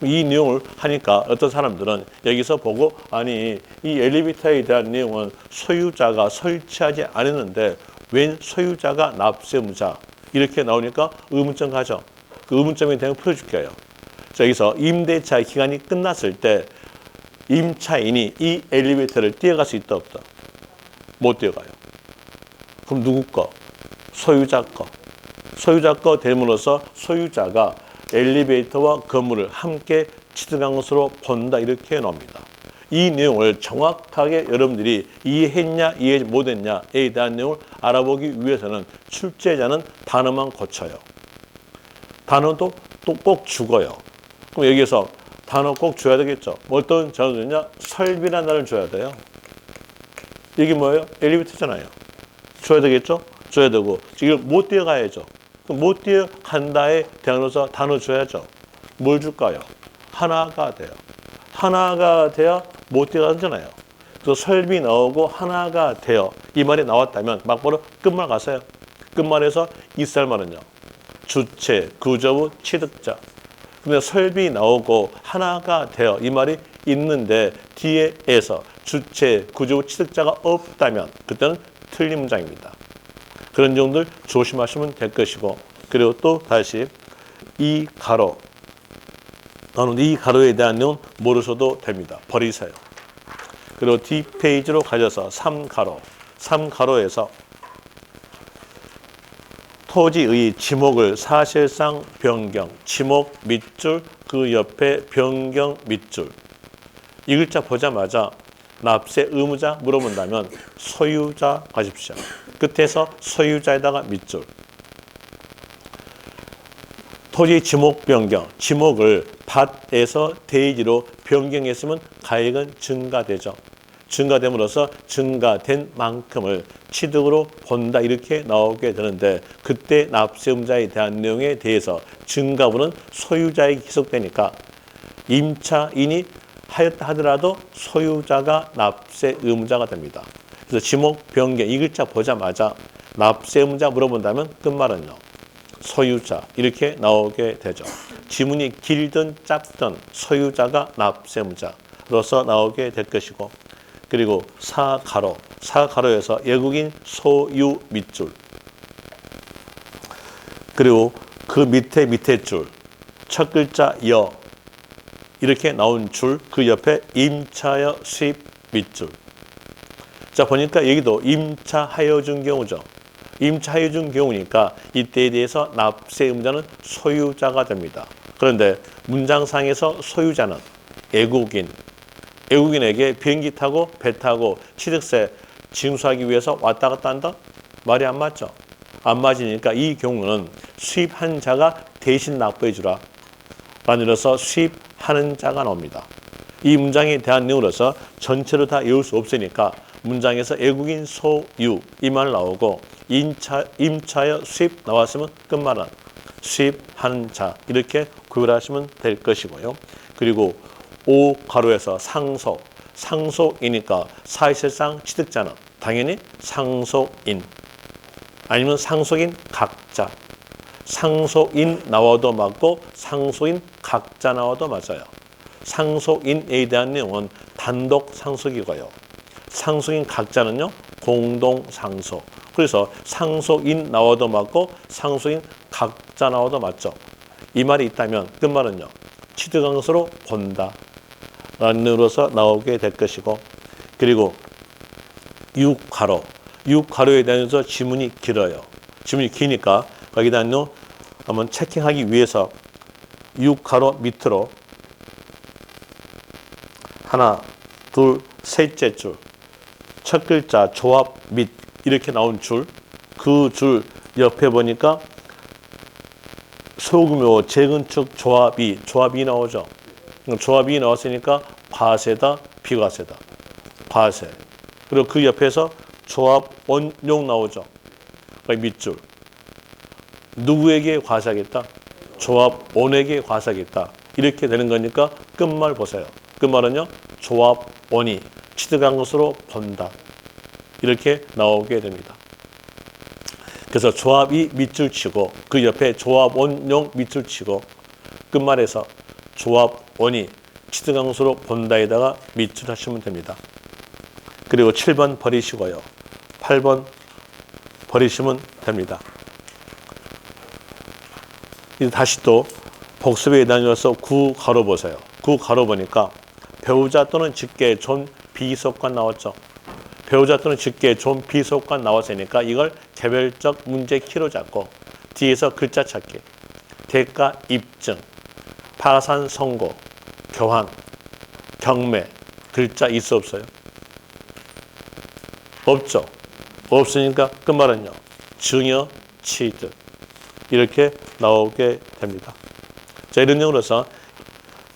이 내용을 하니까 어떤 사람들은 여기서 보고 아니 이 엘리베이터에 대한 내용은 소유자가 설치하지 않았는데 웬 소유자가 납세의무자 이렇게 나오니까 의문점 가죠. 그 의문점에 대한 거 풀어줄게요. 여기서 임대차 기간이 끝났을 때 임차인이 이 엘리베이터를 뛰어갈 수 있다 없다? 못 뛰어가요. 그럼 누구 거? 소유자 거. 소유자 거 됨으로써 소유자가 엘리베이터와 건물을 함께 취득한 것으로 본다 이렇게 나옵니다. 이 내용을 정확하게 여러분들이 이해했냐 이해 못했냐에 대한 내용을 알아보기 위해서는 출제자는 단어만 고쳐요. 단어도 또 꼭 죽어요. 그럼 여기서 단어 꼭 줘야 되겠죠. 어떤 단어냐? 설비라는 단어를 줘야 돼요. 이게 뭐예요? 엘리베이터잖아요. 줘야 되겠죠? 줘야 되고 지금 못 뛰어가야죠. 그럼 못 뛰어간다에 대항으로서 단어 줘야죠. 뭘 줄까요? 하나가 돼요. 하나가 돼야 못 뛰어가잖아요. 그래서 설비 나오고 하나가 되어 이 말이 나왔다면 막바로 끝말 가세요. 끝말에서 있을 말은요. 주체, 구조부, 취득자. 근데 설비 나오고 하나가 되어 이 말이 있는데 뒤에서 주체, 구조부, 취득자가 없다면 그때는 틀린 문장입니다. 그런 점들 조심하시면 될 것이고 그리고 또 다시 이 가로 나는 이 가로에 대한 내용은 모르셔도 됩니다. 버리세요. 그리고 뒷페이지로 가셔서 3가로 3가로에서 토지의 지목을 사실상 변경, 지목 밑줄 그 옆에 변경 밑줄 이 글자 보자마자 납세 의무자 물어본다면 소유자 가십시오. 끝에서 소유자에다가 밑줄. 토지 지목 변경, 지목을 밭에서 대지로 변경했으면 가액은 증가되죠. 증가됨으로써 증가된 만큼을 취득으로 본다 이렇게 나오게 되는데 그때 납세 의무자에 대한 내용에 대해서 증가분은 소유자에게 기속되니까 임차인이 하였다 하더라도 소유자가 납세 의무자가 됩니다. 그래서 지목 변경 이 글자 보자마자 납세 의무자 물어본다면 끝말은요. 소유자 이렇게 나오게 되죠. 지문이 길든 짧든 소유자가 납세 의무자로서 나오게 될 것이고 그리고 4가로 4가로에서 외국인 소유 밑줄 그리고 그 밑에 줄 첫 글자 여 이렇게 나온 줄 그 옆에 임차여 수입 밑줄. 자 보니까 여기도 임차하여 준 경우죠. 임차하여 준 경우니까 이때에 대해서 납세 의무자는 소유자가 됩니다. 그런데 문장상에서 소유자는 외국인에게 비행기 타고 배 타고 취득세 징수하기 위해서 왔다 갔다 한다? 말이 안 맞죠. 안 맞으니까 이 경우는 수입한 자가 대신 납부해 주라. 라는 이로써 수입하는 자가 나옵니다. 이 문장에 대한 내용으로서 전체로 다 외울 수 없으니까 문장에서 애국인 소유 이 말 나오고 임차여 수입 나왔으면 끝말은 수입하는 자 이렇게 구별하시면 될 것이고요. 그리고 5가로에서 상속이니까 사실상 취득자는 당연히 상속인 아니면 상속인 각자. 상속인 나와도 맞고 상속인 각자 나와도 맞아요. 상속인에 대한 내용은 단독 상속이고요. 상속인 각자는요. 공동 상속. 그래서 상속인 나와도 맞고 상속인 각자 나와도 맞죠. 이 말이 있다면 끝말은요. 취득한 것으로 본다. 라는 의미로서 나오게 될 것이고 그리고 6가로에 대해서 지문이 길어요. 지문이 기니까 거기다는요. 한번 체킹하기 위해서 6가로 밑으로 하나, 둘, 셋째 줄 첫 글자 조합 및 이렇게 나온 줄 그 줄 옆에 보니까 소규모 재건축 조합이 나오죠. 조합이 나왔으니까 과세다, 비과세다. 과세. 그리고 그 옆에서 조합 원용 나오죠. 밑줄. 누구에게 과세하겠다? 조합 원에게 과세하겠다. 이렇게 되는 거니까 끝말 보세요. 끝말은요. 조합 원이 취득한 것으로 본다. 이렇게 나오게 됩니다. 그래서 조합이 밑줄 치고 그 옆에 조합 원용 밑줄 치고 끝말에서 조합 원이 취득한 것으로 본다에다가 밑줄 하시면 됩니다. 그리고 7번 버리시고요. 8번 버리시면 됩니다. 이제 다시 또 복습에 다녀서 9가로 보세요. 9가로 보니까 배우자 또는 직계 존 비속관 나왔죠. 배우자 또는 직계 존 비속관 나왔으니까 이걸 개별적 문제 키로 잡고 뒤에서 글자 찾기, 대가 입증, 파산 선고, 교환, 경매 글자 있어 없어요? 없죠. 없으니까 끝말은요. 증여 취득 이렇게 나오게 됩니다. 자, 이런 내용으로서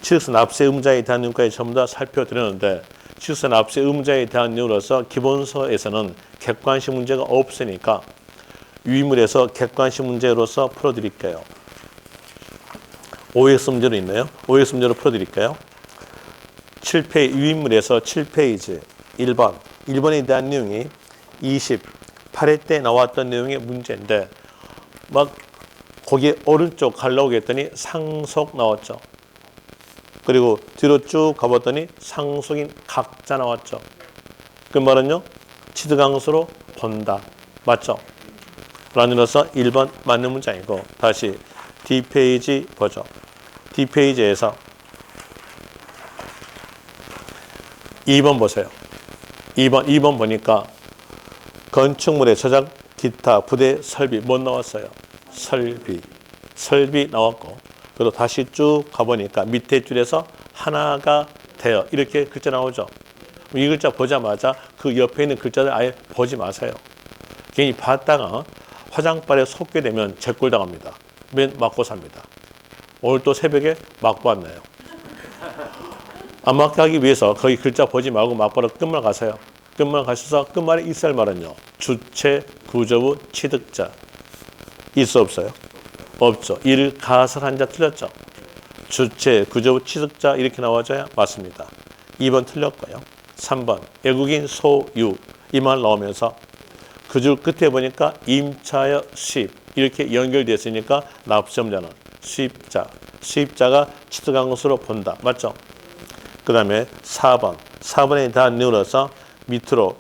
취득세 납세 의무자에 대한 내용까지 전부 다 살펴드렸는데 취득세 납세 의무자에 대한 내용으로서 기본서에서는 객관식 문제가 없으니까 유의물에서 객관식 문제로서 풀어드릴게요. OX 문제로 있네요. OX 문제로 풀어드릴게요. 7페이지, 유의물에서 7페이지 1번에 대한 내용이 28회 때 나왔던 내용의 문제인데 막 거기 오른쪽 가려고 했더니 상속 나왔죠. 그리고 뒤로 쭉 가봤더니 상속인 각자 나왔죠. 그 말은요. 취득한 것으로 본다. 맞죠? 라는 의미로서 1번 맞는 문장이고 다시 D페이지 보죠. D페이지에서 2번 보세요. 2번 보니까 건축물의 저작, 기타, 부대, 설비 뭐 나왔어요? 설비 나왔고 그리고 다시 쭉 가보니까 밑에 줄에서 하나가 되어 이렇게 글자 나오죠. 이 글자 보자마자 그 옆에 있는 글자들 아예 보지 마세요. 괜히 봤다가 화장발에 속게 되면 제꼴 당합니다. 맨 맞고 삽니다. 오늘 또 새벽에 맞고 왔네요. 안 맞게 하기 위해서 거기 글자 보지 말고 맞바로 끝말 가세요. 끝말 가셔서 끝말에 있을 말은요. 주체, 구조부, 취득자. 있어 없어요? 없죠. 이를 가설한 자 틀렸죠. 주체, 구조부, 취득자 이렇게 나와줘야 맞습니다. 2번 틀렸고요. 3번 외국인 소유 이 말 나오면서 그 줄 끝에 보니까 임차여 수입 이렇게 연결됐으니까 납세자는 수입자가 취득한 것으로 본다. 맞죠? 그 다음에 4번에 대한 내용으로서 밑으로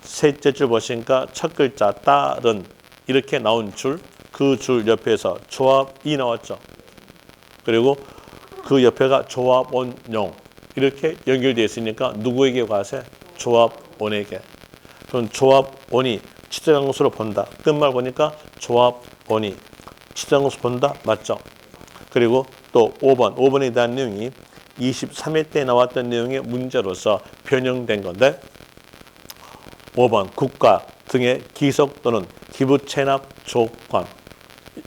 셋째 줄 보시니까 첫 글자 딸은 이렇게 나온 줄 그 줄 옆에서 조합이 나왔죠. 그리고 그 옆에가 조합원용 이렇게 연결되어 있으니까 누구에게 과세? 조합원에게. 그럼 조합원이 취득한 것으로 본다. 끝말 보니까 조합원이 취득한 것으로 본다. 맞죠? 그리고 또 5번에 대한 내용이 23회 때 나왔던 내용의 문제로서 변형된 건데 5번 국가 등의 기속 또는 기부 체납 조건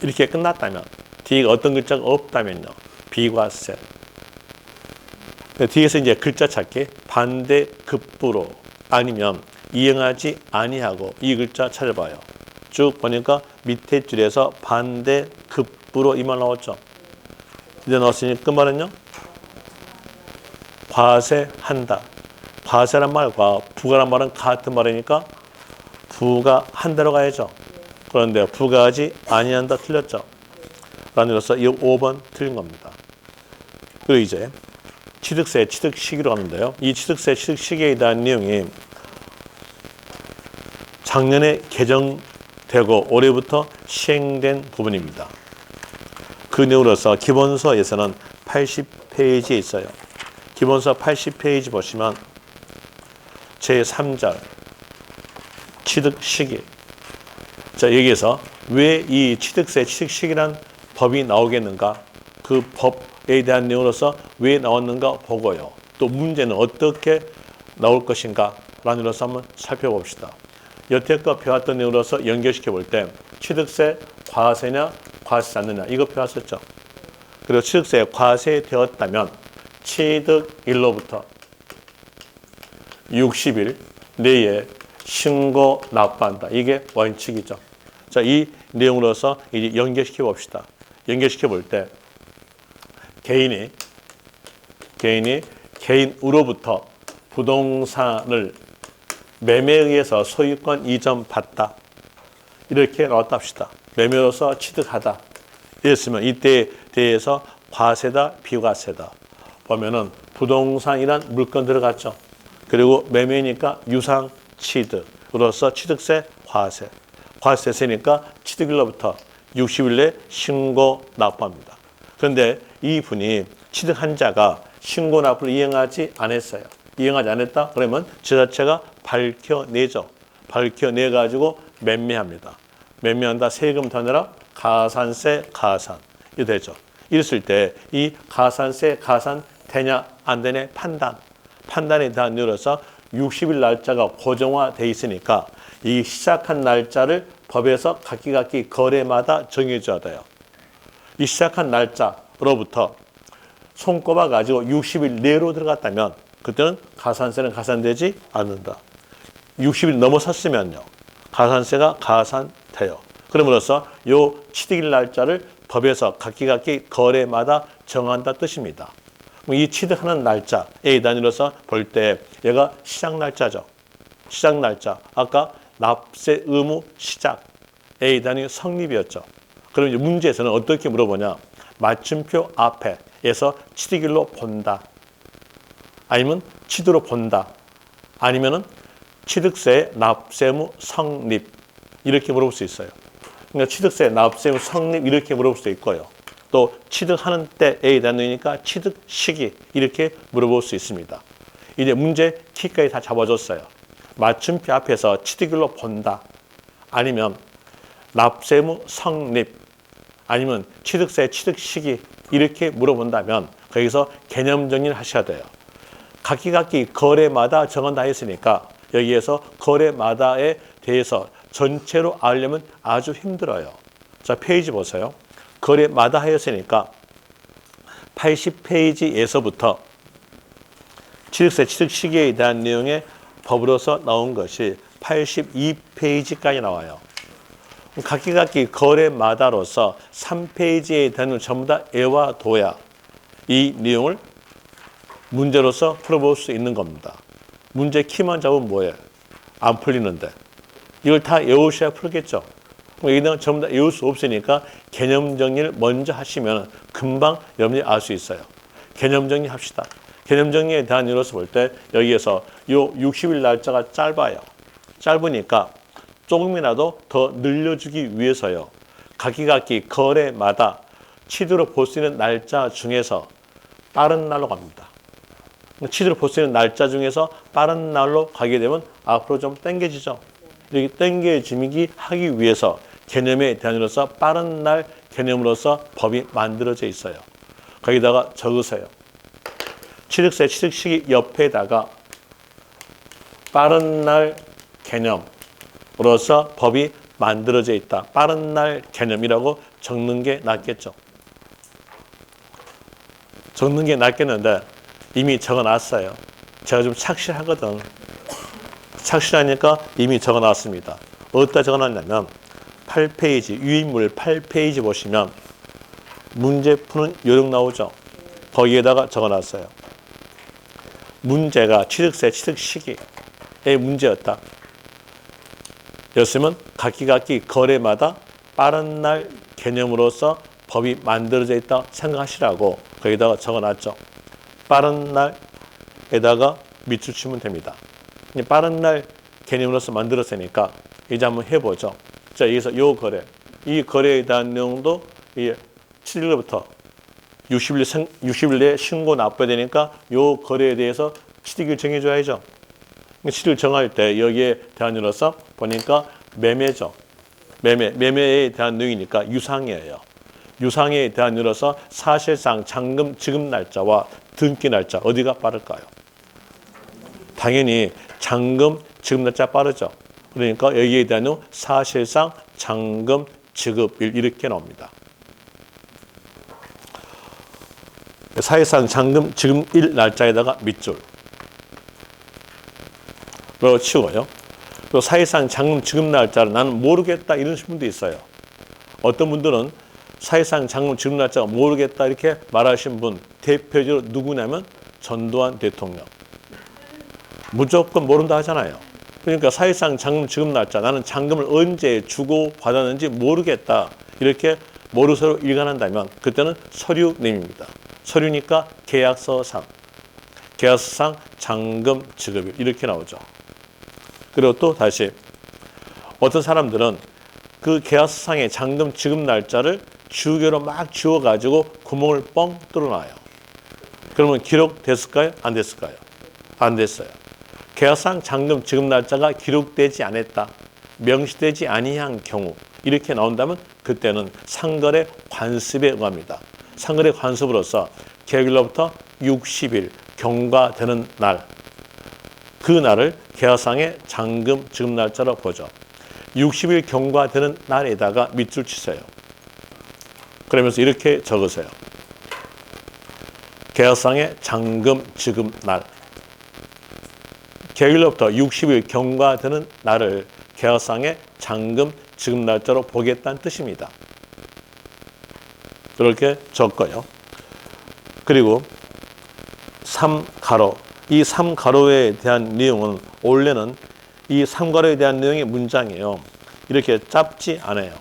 이렇게 끝났다면 뒤에 어떤 글자가 없다면요. 비과세 뒤에서 이제 글자 찾기, 반대급부로 아니면 이행하지 아니하고 이 글자 찾아봐요. 쭉 보니까 밑에 줄에서 반대급부로 이 말 나왔죠. 이제 나왔으니 끝말은요. 과세한다. 과세란 말과 부가란 말은 같은 말이니까 부가한다로 가야죠. 그런데 부가하지 아니한다 틀렸죠. 라는으로서 이 5번 틀린 겁니다. 그리고 이제 취득세, 취득시기로 가는데요. 이 취득세, 취득시기에 대한 내용이 작년에 개정되고 올해부터 시행된 부분입니다. 그 내용으로서 기본서에서는 80페이지에 있어요. 기본서 80페이지 보시면 제3절 취득시기. 자, 여기에서 왜 이 취득세, 취득시기란 법이 나오겠는가? 그 법에 대한 내용으로서 왜 나왔는가 보고요. 또 문제는 어떻게 나올 것인가? 라는 으로서 한번 살펴봅시다. 여태껏 배웠던 내용으로서 연결시켜 볼 때 취득세 과세냐 과세지 않느냐 이거 배웠었죠. 그리고 취득세 과세되었다면 취득일로부터 60일 내에 신고 납부한다. 이게 원칙이죠. 자, 이 내용으로서 이제 연결시켜 봅시다. 연결시켜 볼 때 개인으로부터 부동산을 매매에 의해서 소유권 이전 받다. 이렇게 나왔다 합시다. 매매로서 취득하다. 이랬으면 이때에 대해서 과세다, 비과세다. 보면은 부동산이란 물건 들어갔죠. 그리고 매매니까 유상 취득으로서 취득세, 과세. 과세세니까 취득일로부터 60일 내 신고 납부합니다. 그런데 이 분이 취득한 자가 신고 납부를 이행하지 않았어요. 이행하지 않았다? 그러면 지자체가 밝혀내죠. 밝혀내가지고 매매합니다. 매매한다. 세금 더 내라. 가산세, 가산. 이거 되죠. 이랬을 때 이 가산세, 가산 되냐 안 되냐 판단에 대한 이유로서 60일 날짜가 고정화돼 있으니까 이 시작한 날짜를 법에서 각기 거래마다 정해줘야 돼요. 이 시작한 날짜로부터 손꼽아 가지고 60일 내로 들어갔다면 그때는 가산세는 가산되지 않는다. 60일 넘어섰으면요. 가산세가 가산돼요. 그럼으로써 요 취득일 날짜를 법에서 각기 거래마다 정한다 뜻입니다. 이 취득하는 날짜에 단위로서 볼 때 얘가 시작 날짜죠. 시작 날짜. 아까 납세 의무 시작에 단위 성립이었죠. 그럼 이제 문제에서는 어떻게 물어보냐. 맞춤표 앞에서 취득일로 본다. 아니면 취득으로 본다. 아니면은 취득세 납세 의무 성립. 이렇게 물어볼 수 있어요. 그러니까 취득세 납세 의무 성립 이렇게 물어볼 수 있고요. 또 취득하는 때에 대한이니까 취득 시기 이렇게 물어볼 수 있습니다. 이제 문제 키까지 다 잡아줬어요. 맞춤표 앞에서 취득일로 본다. 아니면 납세 의무 성립. 아니면 취득세 취득 시기 이렇게 물어본다면 거기서 개념 정리를 하셔야 돼요. 각기 거래마다 정한다 했으니까 여기에서 거래마다에 대해서 전체로 알려면 아주 힘들어요. 자, 페이지 보세요. 거래마다 하였으니까 80페이지에서부터 취득세 취득 시기에 대한 내용의 법으로서 나온 것이 82페이지까지 나와요. 각기 거래마다로서 3페이지에 대한 전부 다 애와 도야 이 내용을 문제로서 풀어볼 수 있는 겁니다. 문제 키만 잡으면 뭐예요? 안 풀리는데. 이걸 다 외우셔야 풀겠죠. 여기는 전부 다 외울 수 없으니까 개념 정리를 먼저 하시면 금방 여러분이 알 수 있어요. 개념 정리 합시다. 개념 정리에 대한 이유로서 볼 때 여기에서 요 60일 날짜가 짧아요. 짧으니까 조금이라도 더 늘려주기 위해서요. 각기 거래마다 취득으로 볼 수 있는 날짜 중에서 빠른 날로 갑니다. 취득으로 볼 수 있는 날짜 중에서 빠른 날로 가게 되면 앞으로 좀 당겨지죠. 이렇게 당겨지기 하기 위해서 개념에 대한으로서 빠른 날 개념으로서 법이 만들어져 있어요. 거기다가 적으세요. 취득세 취득 시기 옆에다가 빠른 날 개념으로서 법이 만들어져 있다. 빠른 날 개념이라고 적는 게 낫겠죠. 적는 게 낫겠는데 이미 적어놨어요. 제가 좀 착실하거든. 착실하니까 이미 적어놨습니다. 어디다 적어놨냐면 8페이지, 유인물 8페이지 보시면 문제 푸는 요령 나오죠. 거기에다가 적어놨어요. 문제가 취득세, 취득 시기의 문제였다. 였으면 각기 거래마다 빠른 날 개념으로서 법이 만들어져 있다 생각하시라고 거기다가 적어놨죠. 빠른 날에다가 밑줄 치면 됩니다. 빠른 날 개념으로서 만들었으니까 이제 한번 해보죠. 자, 여기서 요 거래, 이 거래에 대한 내용도 7일부터 60일 내에 신고 납부해야 되니까 요 거래에 대해서 취득일 정해줘야죠. 7일 정할 때 여기에 대한 이로서 보니까 매매죠. 매매에 대한 내용이니까 유상이에요. 유상에 대한 이로서 사실상 잔금 지급 날짜와 등기 날짜 어디가 빠를까요? 당연히 잔금 지급 날짜 빠르죠. 그러니까 여기에 대한 내용 사실상 잔금 지급일 이렇게 나옵니다. 사실상 잔금 지급일 날짜에다가 밑줄 로 치고요. 또 사실상 잔금 지급 날짜를 나는 모르겠다 이런 분도 있어요. 어떤 분들은 사실상 잔금 지급 날짜가 모르겠다 이렇게 말하신 분 대표적으로 누구냐면 전두환 대통령. 무조건 모른다 하잖아요. 그러니까 사실상 잔금 지급 날짜 나는 잔금을 언제 주고 받았는지 모르겠다 이렇게 모르서로 일관한다면 그때는 서류 내입니다. 서류니까 계약서상 잔금 지급일 이렇게 나오죠. 그리고 또 다시 어떤 사람들은 그 계약서상의 잔금 지급 날짜를 주기로 막 지워가지고 구멍을 뻥 뚫어놔요. 그러면 기록됐을까요? 안 됐을까요? 안 됐어요. 계약상 잔금 지급 날짜가 기록되지 않았다. 명시되지 아니한 경우 이렇게 나온다면 그때는 상거래 관습에 응합니다. 상거래 관습으로서 계약일로부터 60일 경과되는 날, 그 날을 계약상의 잔금 지급 날짜로 보죠. 60일 경과되는 날에다가 밑줄 치세요. 그러면서 이렇게 적으세요. 계약상의 잔금 지급 날. 계약일로부터 60일 경과되는 날을 계약상의 잔금 지급 날짜로 보겠다는 뜻입니다. 이렇게 적고요. 그리고 3가로. 이 3가로에 대한 내용은 원래는 이 3가로에 대한 내용이 문장이에요. 이렇게 짧지 않아요.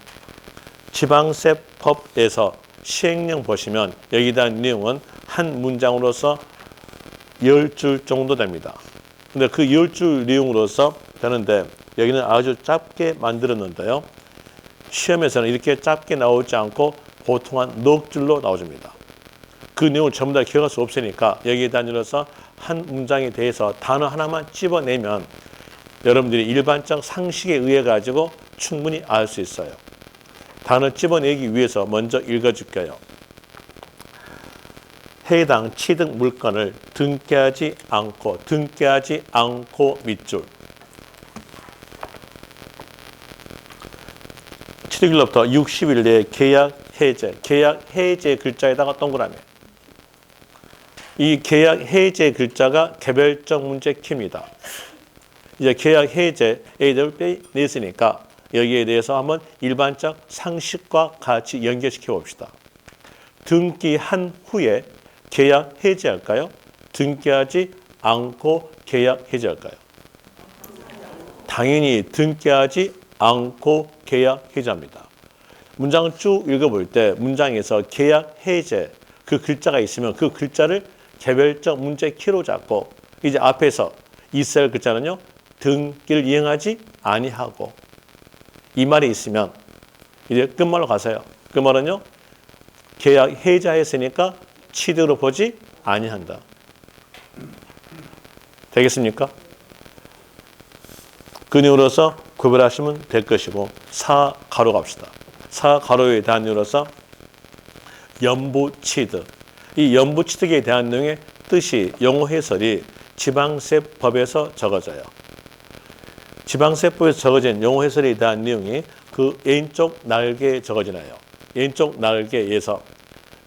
지방세법에서 시행령 보시면 여기에 대한 내용은 한 문장으로서 10줄 정도 됩니다. 근데 그 10줄 내용으로서 되는데 여기는 아주 짧게 만들었는데요. 시험에서는 이렇게 짧게 나오지 않고 보통 한 넉 줄로 나와줍니다. 그 내용을 전부 다 기억할 수 없으니까 여기에 다니면서 한 문장에 대해서 단어 하나만 집어내면 여러분들이 일반적 상식에 의해 가지고 충분히 알 수 있어요. 단어 집어내기 위해서 먼저 읽어줄게요. 해당 취득 물건을 등기하지 않고 밑줄. 취득일로부터 60일 내에 계약 해제 글자에다가 동그라미. 이 계약 해제 글자가 개별적 문제 키입니다. 이제 계약 해제에 냈으니까 여기에 대해서 한번 일반적 상식과 같이 연결시켜 봅시다. 등기한 후에 계약 해제할까요? 등기하지 않고 계약 해제할까요? 당연히 등기하지 않고 계약 해제합니다. 문장을 쭉 읽어볼 때 문장에서 계약 해제 그 글자가 있으면 그 글자를 개별적 문제 키로 잡고 이제 앞에서 있어야 할 글자는요. 등기를 이행하지 아니하고 이 말이 있으면 이제 끝말로 가세요. 그 말은요. 계약 해제했으니까 취득으로 보지 아니한다. 되겠습니까? 그 내용으로서 구별하시면 될 것이고 4가로 갑시다. 4가로에 대한 내용으로서 연부취득. 이 연부취득에 대한 내용의 뜻이 용어 해설이 지방세법에서 적어져요. 지방세법에서 적어진 용어 해설에 대한 내용이 그 왼쪽 날개에 적어지나요? 왼쪽 날개에서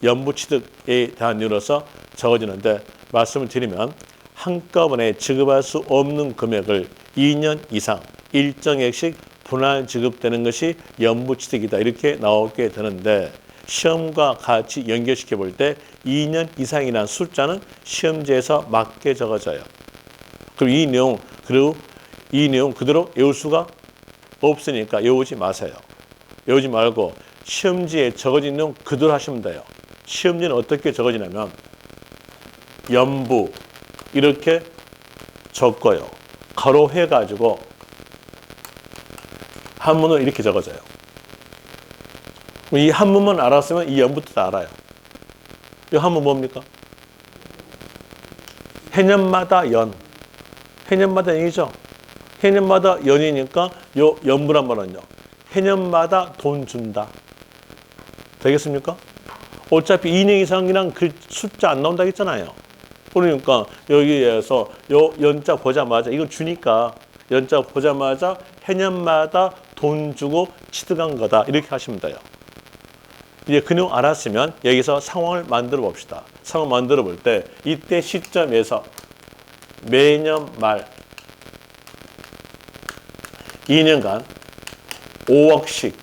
연부취득에 대한 내용으로서 적어지는데 말씀을 드리면 한꺼번에 지급할 수 없는 금액을 2년 이상 일정액씩 분할 지급되는 것이 연부취득이다. 이렇게 나오게 되는데 시험과 같이 연결시켜 볼 때 2년 이상이라는 숫자는 시험지에서 맞게 적어져요. 그럼 이 내용 그대로 외울 수가 없으니까 외우지 마세요. 외우지 말고 시험지에 적어진 내용 그대로 하시면 돼요. 시험지는 어떻게 적어지냐면 연부 이렇게 적고요. 가로해가지고 한문으로 이렇게 적어져요. 이 한문만 알았으면 이 연부도 다 알아요. 이 한문 뭡니까? 해년마다 연. 해년마다 연이죠. 해년마다 연이니까 요 연부란 말은요. 해년마다 돈 준다. 되겠습니까? 어차피 2년 이상이랑 그 숫자 안 나온다고 했잖아요. 그러니까 여기에서 요 연자 보자마자 이거 주니까 연자 보자마자 해년마다 돈 주고 취득한 거다. 이렇게 하시면 돼요. 이제 그 내용 알았으면 여기서 상황을 만들어 봅시다. 상황 만들어 볼 때 이때 시점에서 매년 말 2년간 5억씩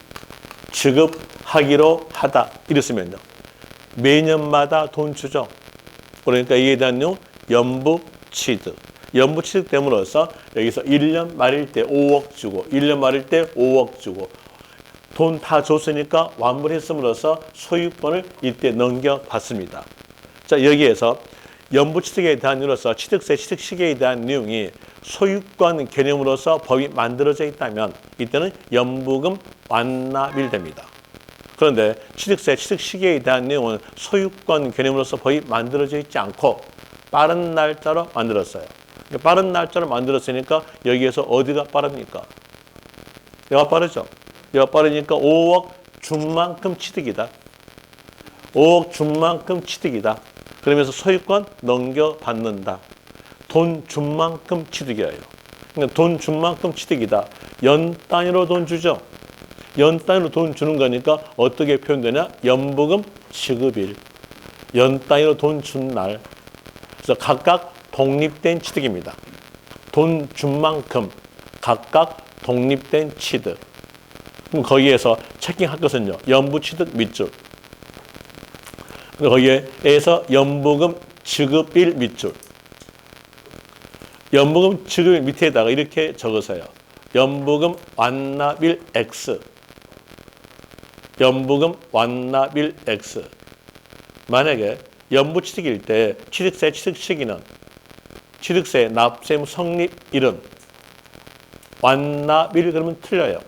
지급하기로 하다. 이랬으면요. 매년마다 돈 주죠. 그러니까 이에 대한 내용 연부취득. 연부취득 됨으로써 여기서 1년 말일 때 5억 주고 1년 말일 때 5억 주고 돈 다 줬으니까 완불했음으로써 소유권을 이때 넘겨받습니다. 자, 여기에서 연부취득에 대한 이유로서 취득세, 취득시기에 대한 내용이 소유권 개념으로서 법이 만들어져 있다면 이때는 연부금 완납일 됩니다. 그런데 취득세, 취득시기에 대한 내용은 소유권 개념으로서 법이 만들어져 있지 않고 빠른 날짜로 만들었어요. 빠른 날짜로 만들었으니까 여기에서 어디가 빠릅니까? 얘가 빠르죠. 얘가 빠르니까 5억 준 만큼 취득이다. 5억 준 만큼 취득이다. 그러면서 소유권 넘겨받는다. 돈 준 만큼 취득이에요. 그러니까 돈 준 만큼 취득이다. 연 단위로 돈 주죠. 연 단위로 돈 주는 거니까 어떻게 표현되냐? 연부금 지급일. 연 단위로 돈 준 날. 그래서 각각 독립된 취득입니다. 돈 준 만큼 각각 독립된 취득. 그럼 거기에서 체킹할 것은요. 연부취득 밑줄. 거기에서 연부금 지급일 밑줄. 연부금 지급일 밑에다가 이렇게 적으세요. 연부금 완납일 X. 연부금 완납일 X. 만약에 연부취득일 때 취득세 취득 시기는 취득세 납세무 성립일은 완납일 그러면 틀려요.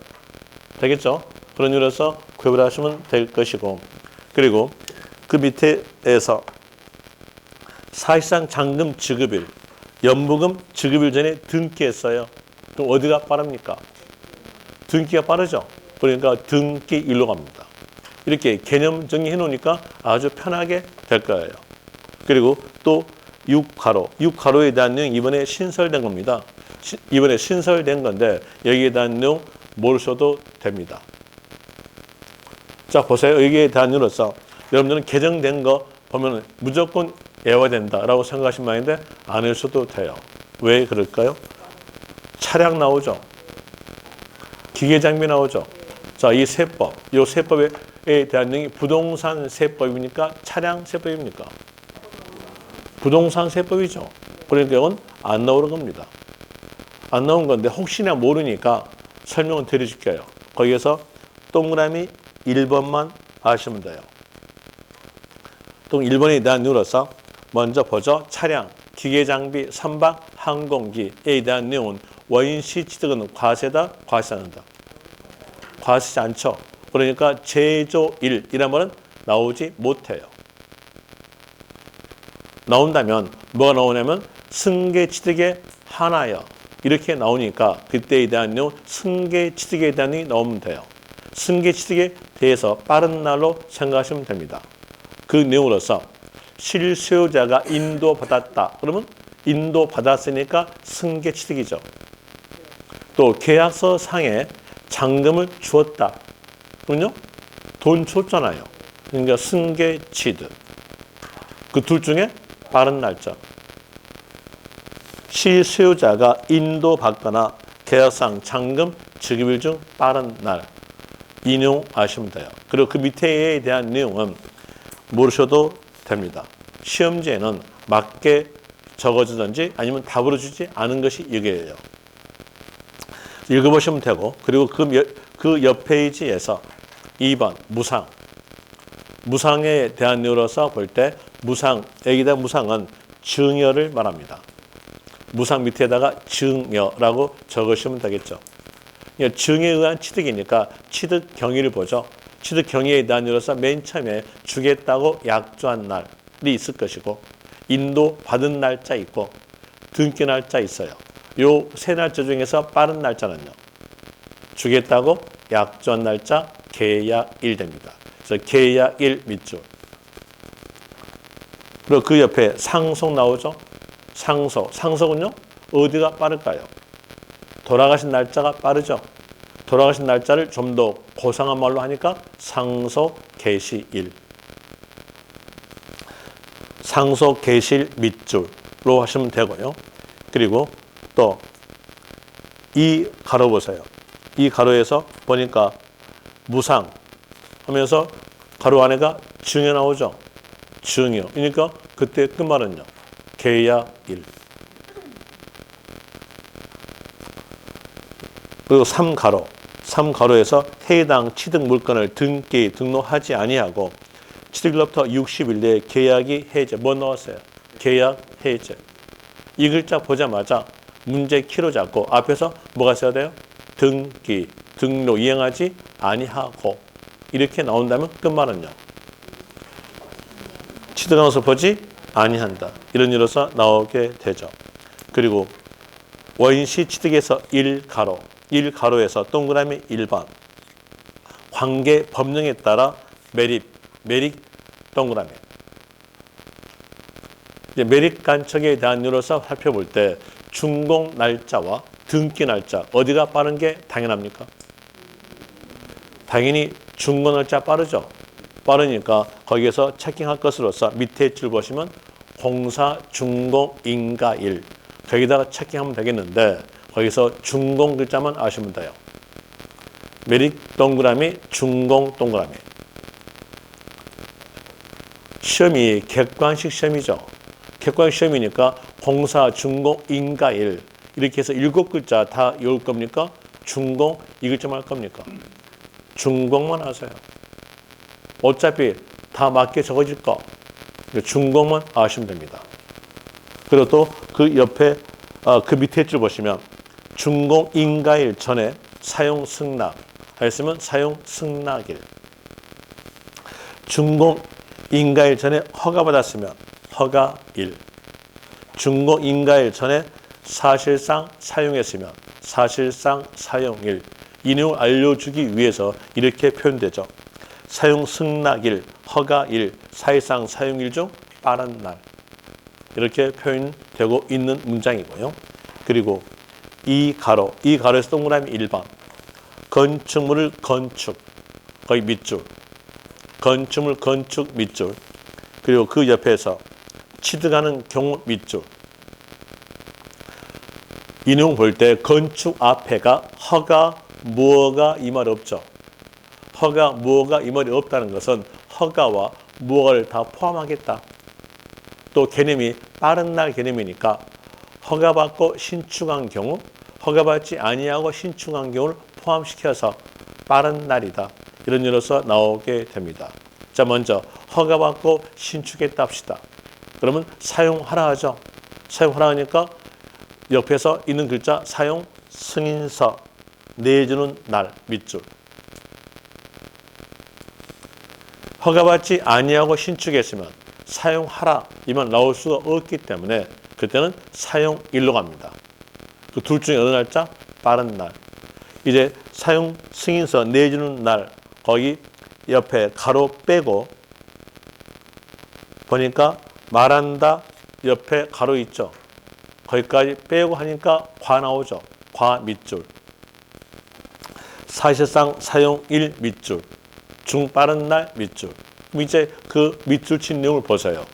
되겠죠? 그런 이유로서 구별하시면 될 것이고 그리고 그 밑에서 사실상 잔금 지급일 연부금 지급일 전에 등기했어요. 그럼 어디가 빠릅니까? 등기가 빠르죠. 그러니까 등기일로 갑니다. 이렇게 개념 정리해 놓으니까 아주 편하게 될 거예요. 그리고 또 6가로. 6가로에 대한 내용 이번에 신설된 겁니다. 이번에 신설된 건데 여기에 대한 내용 모르셔도 됩니다. 자, 보세요. 여기에 대한 이유로서 여러분들은 개정된 거 보면 무조건 외워야 된다라고 생각하신 모양인데 안 외우셔도 돼요. 왜 그럴까요? 차량 나오죠. 기계장비 나오죠. 자, 이 세법, 이 세법에 대한 내용이 부동산 세법입니까? 차량 세법입니까? 부동산 세법이죠. 그러니까 이건 안 나오는 겁니다. 안 나온 건데 혹시나 모르니까 설명을 드려줄게요. 거기에서 동그라미 1번만 아시면 돼요. 또 1번에 대한 이유로서 먼저 보죠. 차량, 기계장비, 선박, 항공기에 대한 내용은 원시 취득은 과세다, 과세 안 한다. 과세지 않죠. 그러니까 제조일이란 말은 나오지 못해요. 나온다면 뭐가 나오냐면 승계취득에 한하여 이렇게 나오니까 그때에 대한 내용 승계취득에 대한 내용이 나오면 돼요. 승계취득에 대해서 빠른 날로 생각하시면 됩니다. 그 내용으로서 실수요자가 인도받았다. 그러면 인도받았으니까 승계취득이죠. 또 계약서 상에 잔금을 주었다. 그럼요? 돈 줬잖아요. 그러니까 승계취득. 그 둘 중에 빠른 날짜. 실수요자가 인도받거나 계약상 잔금 지급일 중 빠른 날. 이 내용 아시면 돼요. 그리고 그 밑에에 대한 내용은 모르셔도 됩니다. 시험지에는 맞게 적어주든지 아니면 답으로 주지 않은 것이 이게예요. 읽어보시면 되고, 그리고 그 옆 페이지에서 2번 무상. 무상에 대한 내용으로서 볼 때 무상, 여기다 무상은 증여를 말합니다. 무상 밑에다가 증여라고 적으시면 되겠죠. 증여에 의한 취득이니까 취득 경위를 보죠. 취득 경위에 대한 내용으로서 맨 처음에 주겠다고 약조한 날이 있을 것이고, 인도 받은 날짜 있고 등기 날짜 있어요. 요 세 날짜 중에서 빠른 날짜는요, 주겠다고 약조한 날짜 계약일 됩니다. 그래서 계약일 밑줄. 그리고 그 옆에 상속 나오죠. 상속은요 어디가 빠를까요? 돌아가신 날짜가 빠르죠. 돌아가신 날짜를 좀 더 고상한 말로 하니까 상속 개시일. 상속 개시일 밑줄로 하시면 되고요. 그리고 또 이 가로 보세요. 이 가로에서 보니까 무상 하면서 가로 안에가 증여 나오죠. 증여. 그러니까 그때 끝말은요, 계약일. 그리고 3가로에서 해당 취득 물건을 등록하지 아니하고 취득일로부터 60일 내에 계약이 해제. 뭐 나왔어요? 계약 해제. 이 글자 보자마자 문제 키로 잡고 앞에서 뭐가 써야 돼요? 등록 이행하지 아니하고 이렇게 나온다면 끝말은요, 취득하면서 보지 아니한다. 이런 일로서 나오게 되죠. 그리고 원시 취득에서 1가로에서 동그라미 1번 관계 법령에 따라 매립 동그라미. 이제 매립 간척에 대한 일로서 살펴볼 때 준공 날짜와 등기 날짜 어디가 빠른 게 당연합니까? 당연히 준공 날짜 빠르죠. 빠르니까 거기에서 체킹할 것으로서 밑에 줄 보시면 공사 준공 인가일 거기다가 체킹하면 되겠는데 거기서 준공 글자만 아시면 돼요. 매립 동그라미, 준공 동그라미. 시험이 객관식 시험이죠. 객관식 시험이니까 공사, 준공, 인가일 이렇게 해서 7글자 다 외울 겁니까? 준공 이 글자만 할 겁니까? 준공만 하세요. 어차피 다 맞게 적어질 거. 준공만 아시면 됩니다. 그리고 또 그 옆에 그 밑에 줄 보시면 준공 인가일 전에 사용 승낙 했으면 사용 승낙일. 준공 인가일 전에 허가받았으면 허가일. 준공 인가일 전에 사실상 사용했으면 사실상 사용일. 이 내용을 알려주기 위해서 이렇게 표현되죠. 사용 승낙일, 허가일, 사실상 사용일 중 빠른 날. 이렇게 표현되고 있는 문장이고요. 그리고 이 가로에서 동그라미 1번 건축물을 건축, 거의 밑줄. 건축물 건축 밑줄. 그리고 그 옆에서 취득하는 경우 밑줄. 이 내용 볼 때 건축 앞에가 허가 무허가 이 말 없죠. 허가 무허가 이 말이 없다는 것은 허가와 무허가를 다 포함하겠다. 또 개념이 빠른 날 개념이니까 허가받고 신축한 경우, 허가받지 아니하고 신축한 경우를 포함시켜서 빠른 날이다. 이런 일로서 나오게 됩니다. 자, 먼저 허가받고 신축했다 합시다. 그러면 사용하라 하죠. 사용하라 하니까 옆에서 있는 글자 사용 승인서 내주는 날 밑줄. 허가받지 아니하고 신축했으면 사용하라 이만 나올 수가 없기 때문에 그때는 사용일로 갑니다. 그 둘 중에 어느 날짜? 빠른 날. 이제 사용 승인서 내주는 날 거기 옆에 가로 빼고 보니까 말한다 옆에 가로 있죠. 거기까지 빼고 하니까 과 나오죠. 과 밑줄. 사실상 사용일 밑줄. 중 빠른 날 밑줄. 그럼 이제 그 밑줄 친 내용을 보세요.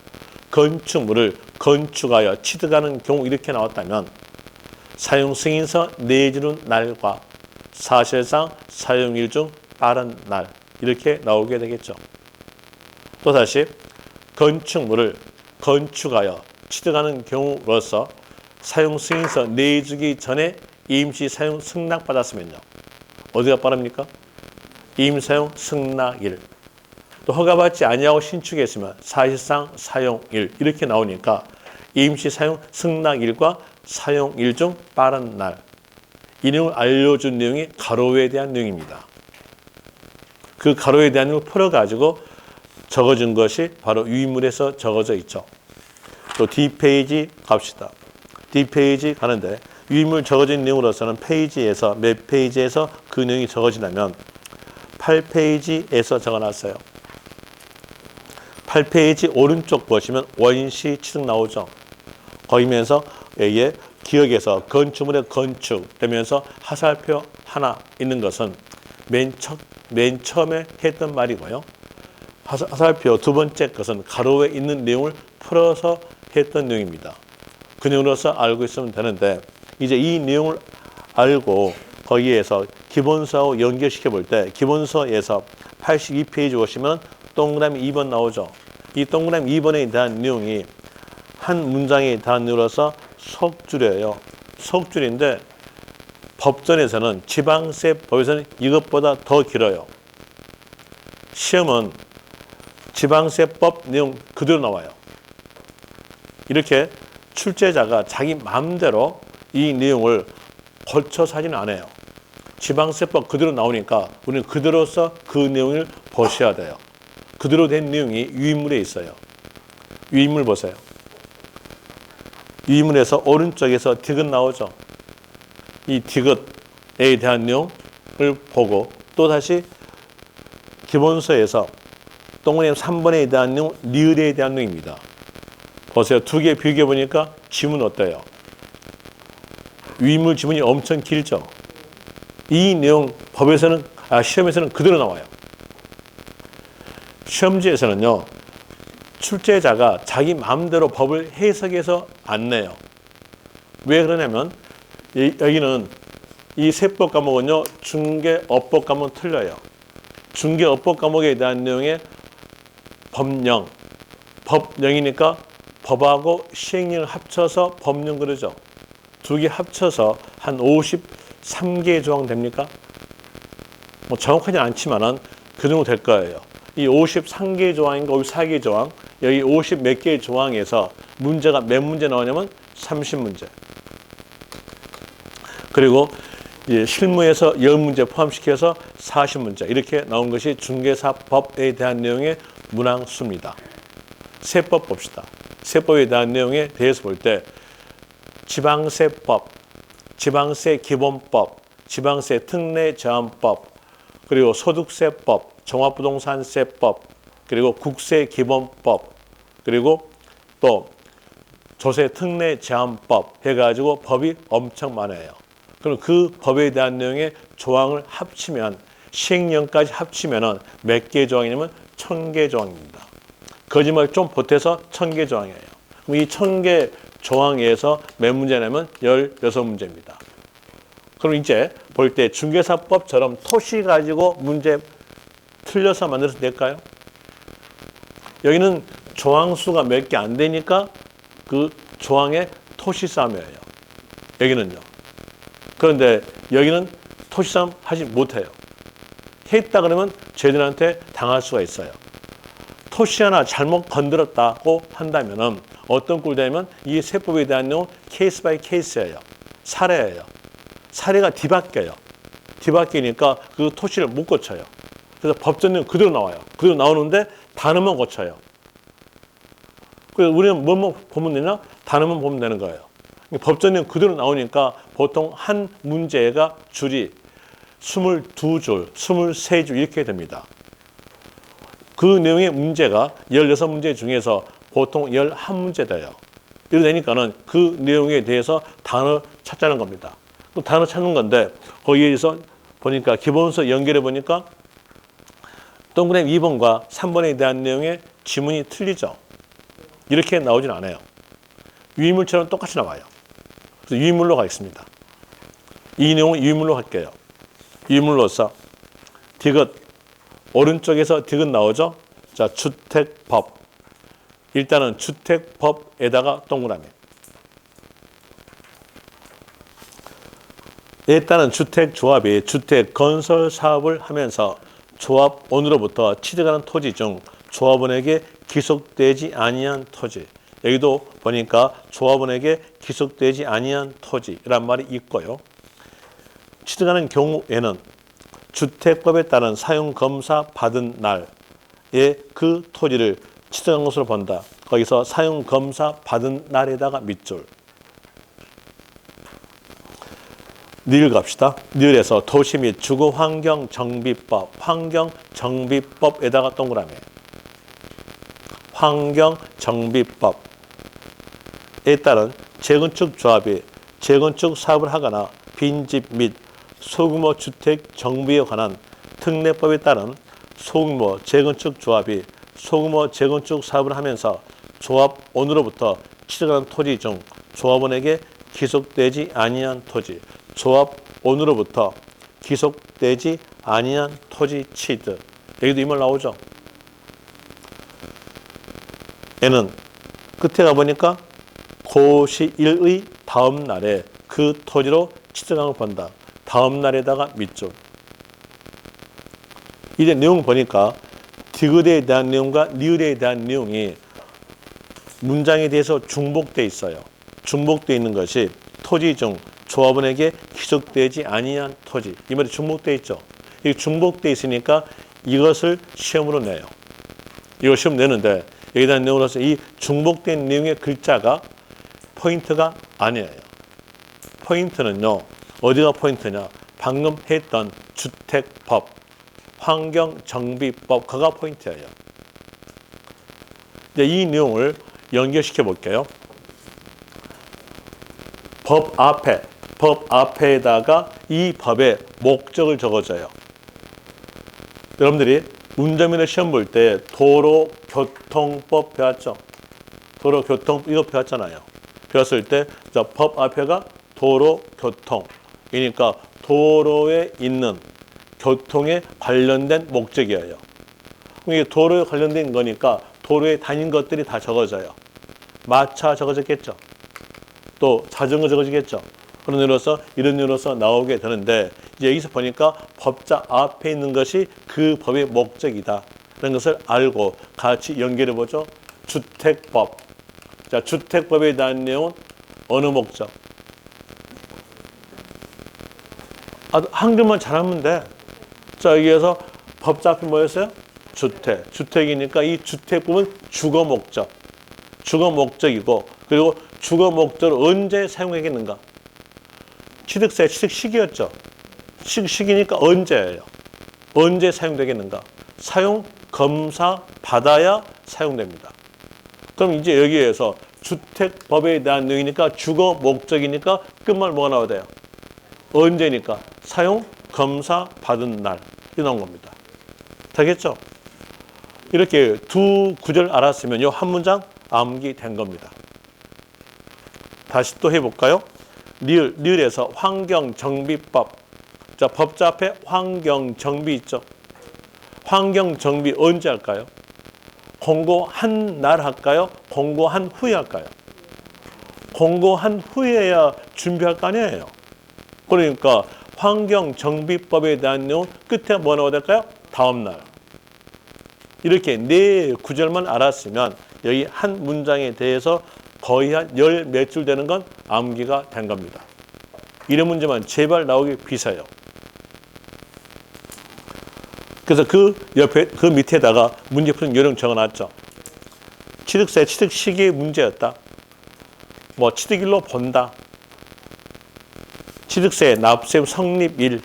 건축물을 건축하여 취득하는 경우 이렇게 나왔다면 사용 승인서 내주는 날과 사실상 사용일 중 빠른 날 이렇게 나오게 되겠죠. 또다시 건축물을 건축하여 취득하는 경우로서 사용 승인서 내주기 전에 임시 사용 승낙받았으면요. 어디가 빠릅니까? 임시 사용 승낙일. 또 허가받지 아니하고 신축했으면 사실상 사용일 이렇게 나오니까 임시 사용 승낙일과 사용일 중 빠른 날. 이 내용을 알려준 내용이 가로에 대한 내용입니다. 그 가로에 대한 내용을 풀어가지고 적어준 것이 바로 유인물에서 적어져 있죠. 또 D페이지 갑시다. D페이지 가는데 유인물 적어진 내용으로서는 페이지에서 몇 페이지에서 그 내용이 적어지냐면 8페이지에서 적어놨어요. 8페이지 오른쪽 보시면 원시 취득 나오죠. 거기면서 여기에 기억에서 건축물의 건축 되면서 하살표 하나 있는 것은 맨 처음에 했던 말이고요. 하살표 두 번째 것은 가로에 있는 내용을 풀어서 했던 내용입니다. 그 내용으로서 알고 있으면 되는데 이제 이 내용을 알고 거기에서 기본서하고 연결시켜 볼 때 기본서에서 82페이지 보시면 동그라미 2번 나오죠. 이 동그라미 2번에 대한 내용이 한 문장에 대한 내용으로서 속줄이에요. 속줄인데 법전에서는 지방세법에서는 이것보다 더 길어요. 시험은 지방세법 내용 그대로 나와요. 이렇게 출제자가 자기 마음대로 이 내용을 고쳐서 하지는 않아요. 지방세법 그대로 나오니까 우리는 그대로서 그 내용을 보셔야 돼요. 그대로 된 내용이 유인물에 있어요. 유인물 보세요. 유인물에서 오른쪽에서 디귿 나오죠. 이 디귿에 대한 내용을 보고 또다시 기본서에서 동그라미 3번에 대한 내용, 리을에 대한 내용입니다. 보세요. 두 개 비교해 보니까 지문 어때요? 유인물 지문이 엄청 길죠. 이 내용 시험에서는 그대로 나와요. 시험지에서는요. 출제자가 자기 마음대로 법을 해석해서 안 내요. 왜 그러냐면 여기는 이 세법 과목은요. 중개업법 과목은 틀려요. 중개업법 과목에 대한 내용의 법령이니까 법하고 시행령을 합쳐서 법령 그러죠. 두 개 합쳐서 한 53개의 조항 됩니까? 뭐 정확하지 않지만은 그 정도 될 거예요. 이 53개의 조항인가 54개의 조항, 여기 50 몇 개의 조항에서 문제가 몇 문제 나오냐면 30문제. 그리고 실무에서 10문제 포함시켜서 40문제 이렇게 나온 것이 중개사법에 대한 내용의 문항수입니다. 세법 봅시다. 세법에 대한 내용에 대해서 볼 때 지방세법, 지방세 기본법, 지방세 특례 제한법, 그리고 소득세법, 종합부동산세법, 그리고 국세기본법, 그리고 또 조세 특례 제한법 해가지고 법이 엄청 많아요. 그럼 그 법에 대한 내용의 조항을 합치면 시행령까지 합치면은 몇 개 조항이냐면 1000개 조항입니다. 거짓말 좀 보태서 1000개 조항이에요. 그럼 이 1000개 조항에서 몇 문제냐면 16문제입니다. 그럼 이제 볼 때 중개사법처럼 토시 가지고 문제 틀려서 만들어서 낼까요? 여기는 조항 수가 몇 개 안 되니까 그 조항의 토시 싸움이에요. 여기는요. 그런데 여기는 토시 싸움 하지 못해요. 했다 그러면 쟤들한테 당할 수가 있어요. 토시 하나 잘못 건드렸다고 한다면은 어떤 꼴이 되냐면 이 세법에 대한 내용 케이스 바이 케이스예요. 사례예요. 사례가 뒤바뀌어요. 뒤바뀌니까 그 토시를 못 고쳐요. 그래서 법전은 그대로 나와요. 그대로 나오는데 단어만 고쳐요. 그래서 우리는 뭐뭐 보면 되냐? 단어만 보면 되는 거예요. 법전은 그대로 나오니까 보통 한 문제가 줄이 22줄, 23줄 이렇게 됩니다. 그 내용의 문제가 16문제 중에서 보통 11문제 돼요. 이렇게 되니까는 그 내용에 대해서 단어 찾자는 겁니다. 그 단어 찾는 건데 거기에서 보니까 기본서 연결해 보니까 동그라미 2번과 3번에 대한 내용의 지문이 틀리죠. 이렇게 나오진 않아요. 유인물처럼 똑같이 나와요. 그래서 유인물로 가겠습니다. 이 내용은 유인물로 할게요. 유인물로서 디귿 오른쪽에서 디귿 나오죠? 자, 주택법. 일단은 주택법에다가 동그라미. 일단은 주택조합이 주택 건설 사업을 하면서 조합원으로부터 취득하는 토지 중 조합원에게 기속되지 아니한 토지. 여기도 보니까 조합원에게 기속되지 아니한 토지란 말이 있고요. 취득하는 경우에는 주택법에 따른 사용검사 받은 날에 그 토지를 취득한 것으로 본다. 거기서 사용검사 받은 날에다가 밑줄. 니을 갑시다. 니을에서 도시 및 주거환경정비법, 환경정비법에다가 동그라미. 환경정비법에 따른 재건축 조합이 재건축 사업을 하거나 빈집 및 소규모 주택 정비에 관한 특례법에 따른 소규모 재건축 조합이 소규모 재건축 사업을 하면서 조합원으로부터 취득하는 토지 중 조합원에게 기속되지 아니한 토지, 조합원으로부터 기속되지 아니한 토지 취득. 여기도 이 말 나오죠. 얘는 끝에 가보니까 고시일의 다음 날에 그 토지로 취득한 걸 본다. 다음 날에다가 밑줄. 이제 내용 보니까 디귿에 대한 내용과 니을에 대한 내용이 문장에 대해서 중복되어 있어요. 중복되어 있는 것이 토지 중 조합원에게 기속되지 아니한 토지. 이 말이 중복되어 있죠. 이 중복되어 있으니까 이것을 시험으로 내요. 이거 시험 내는데 여기에 대한 내용으로서 이 중복된 내용의 글자가 포인트가 아니에요. 포인트는요. 어디가 포인트냐. 방금 했던 주택법, 환경정비법, 그가 포인트예요. 이제 이 내용을 연결시켜 볼게요. 법 앞에다가 이 법의 목적을 적어줘요. 여러분들이 운전면허 시험 볼 때 도로교통법 배웠죠? 도로교통 이거 배웠잖아요. 배웠을 때 법 앞에가 도로교통이니까 도로에 있는 교통에 관련된 목적이에요. 이게 도로에 관련된 거니까 도로에 다닌 것들이 다 적어져요. 마차 적어졌겠죠. 또 자전거 적어지겠죠. 그런 의미로서 이런 의미로서 나오게 되는데 이제 여기서 보니까 법자 앞에 있는 것이 그 법의 목적이다. 라는 것을 알고 같이 연결해 보죠. 주택법. 자, 주택법에 대한 내용은 어느 목적? 한글만 잘하면 돼. 자, 여기에서 법자 앞에 뭐였어요? 주택. 주택이니까 이 주택법은 주거 목적. 주거 목적이고 그리고 주거 목적을 언제 사용하겠는가? 취득세, 취득 시기였죠. 시기니까 언제예요? 언제 사용되겠는가? 사용 검사 받아야 사용됩니다. 그럼 이제 여기에서 주택법에 대한 내용이니까 주거 목적이니까 끝말 뭐가 나와야 돼요? 언제니까 사용 검사 받은 날. 이 나온 겁니다. 되겠죠? 이렇게 두 구절 알았으면 이 한 문장 암기된 겁니다. 다시 또 해볼까요? 니을에서 환경정비법. 자, 법자 앞에 환경정비 있죠. 환경정비 언제 할까요? 공고한 날 할까요? 공고한 후에 할까요? 공고한 후에야 준비할 거 아니에요. 그러니까 환경정비법에 대한 내용 끝에 뭐 나와야 될까요? 다음 날. 이렇게 네 구절만 알았으면 여기 한 문장에 대해서 거의 한 열 몇 줄 되는 건 암기가 된 겁니다. 이런 문제만 제발 나오기 비싸요. 그래서 그 옆에 그 밑에다가 문제풀이 요령 적어놨죠. 취득세, 취득 시기의 문제였다. 뭐 취득일로 본다. 취득세, 납세 성립일,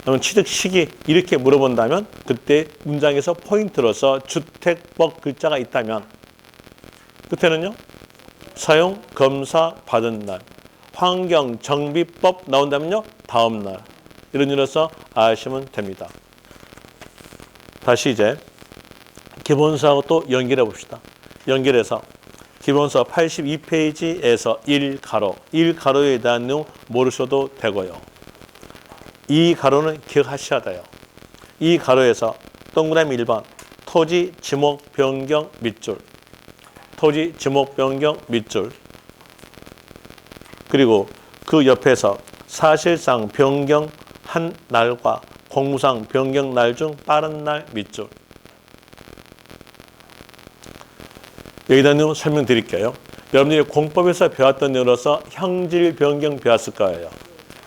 그러면 취득 시기 이렇게 물어본다면 그때 문장에서 포인트로서 주택법 글자가 있다면 그때는요. 사용 검사 받은 날, 환경정비법 나온다면요. 다음 날. 이런 일로서 아시면 됩니다. 다시 이제 기본사하고 또 연결해 봅시다. 연결해서 기본서 82페이지에서 1가로, 1가로에 대한 내용 모르셔도 되고요. 2가로는 기억하셔야 돼요. 2가로에서 동그라미 1번 토지 지목 변경 밑줄, 토지 지목 변경 밑줄, 그리고 그 옆에서 사실상 변경한 날과 공무상 변경 날 중 빠른 날 밑줄. 여기다 내용 설명드릴게요. 여러분들이 공법에서 배웠던 내용으로서 형질 변경 배웠을 거예요.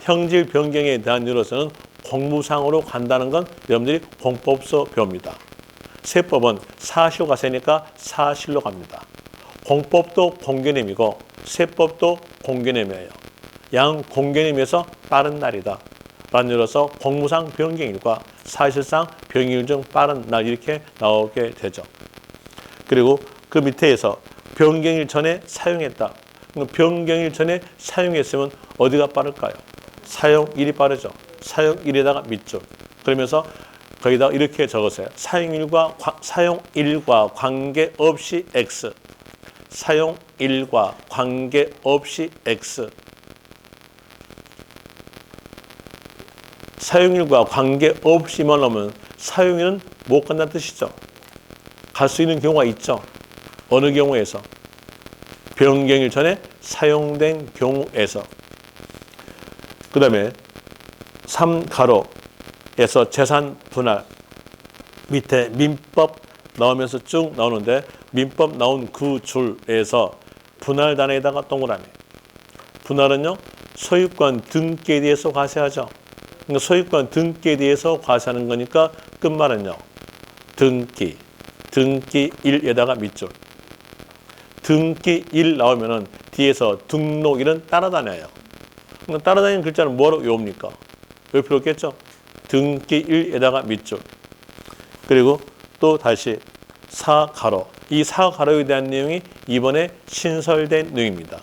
형질 변경에 대한 내용으로서는 공무상으로 간다는 건 여러분들이 공법서 배웁니다. 세법은 사실로 가세니까 사실로 갑니다. 공법도 공개념이고 세법도 공개념이에요. 양 공개념에서 빠른 날이다 라는 의미로서 공무상 변경일과 사실상 변경일 중 빠른 날 이렇게 나오게 되죠. 그리고 그 밑에서 변경일 전에 사용했다. 변경일 전에 사용했으면 어디가 빠를까요? 사용일이 빠르죠. 사용일에다가 밑줄. 그러면서 거기다 이렇게 적으세요. 사용일과 관계없이 X. 사용일과 관계없이 X. 사용일과 관계없이만 하면 사용일은 못 간다는 뜻이죠. 갈 수 있는 경우가 있죠. 어느 경우에서? 변경일 전에 사용된 경우에서. 그 다음에 3가로에서 재산 분할 밑에 민법 나오면서 쭉 나오는데 민법 나온 그 줄에서 분할 단에다가 동그라미. 분할은요 소유권 등기에 대해서 과세하죠. 그러니까 소유권 등기에 대해서 과세하는 거니까 끝말은요 등기 1에다가 밑줄. 등기 1 나오면은 뒤에서 등록일은 따라다녀요. 그러니까 따라다니는 글자는 뭐로 외웁니까? 외울 필요 없겠죠? 등기 1에다가 밑줄. 그리고 또 다시 4가로. 이 4가로에 대한 내용이 이번에 신설된 내용입니다.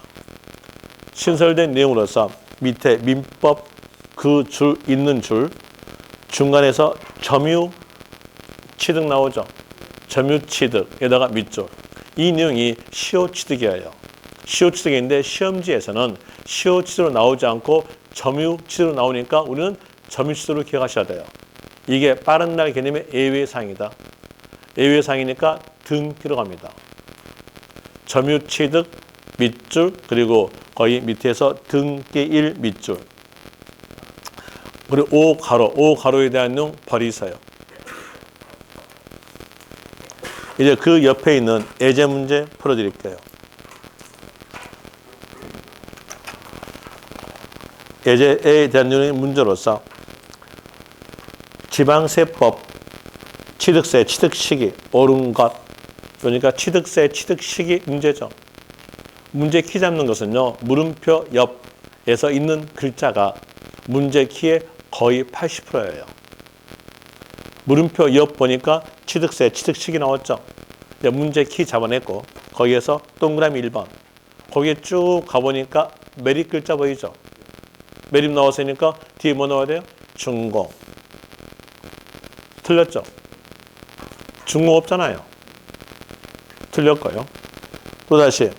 신설된 내용으로서 밑에 민법 그 줄 있는 줄 중간에서 점유 취득 나오죠. 점유 취득에다가 밑줄. 이 내용이 시효 취득이에요. 시효 취득인데 시험지에서는 시효 취득으로 나오지 않고 점유 취득으로 나오니까 우리는 점유 취득으로 기억하셔야 돼요. 이게 빠른 날 개념의 예외사항이다. 예외사항이니까 등기로 갑니다. 점유 취득 밑줄 그리고 거의 밑에서 등기일 밑줄. 그리고 5가로에 대한 내용 버리세요. 이제 그 옆에 있는 예제 문제 풀어드릴게요. 예제에 대한 내용의 문제로서 지방세법 취득세 취득 시기 옳은 것 그러니까 취득세 취득 시기 문제죠. 문제 키 잡는 것은요. 물음표 옆에서 있는 글자가 문제 키의 거의 80%예요. 물음표 옆 보니까 취득세 취득 시기 나왔죠. 이제 문제 키 잡아냈고 거기에서 동그라미 1번 거기에 쭉 가보니까 매립 글자 보이죠. 매립 나왔으니까 뒤에 뭐 나와야 돼요? 준공. 틀렸죠? 준공 없잖아요. 틀렸고요. 또다시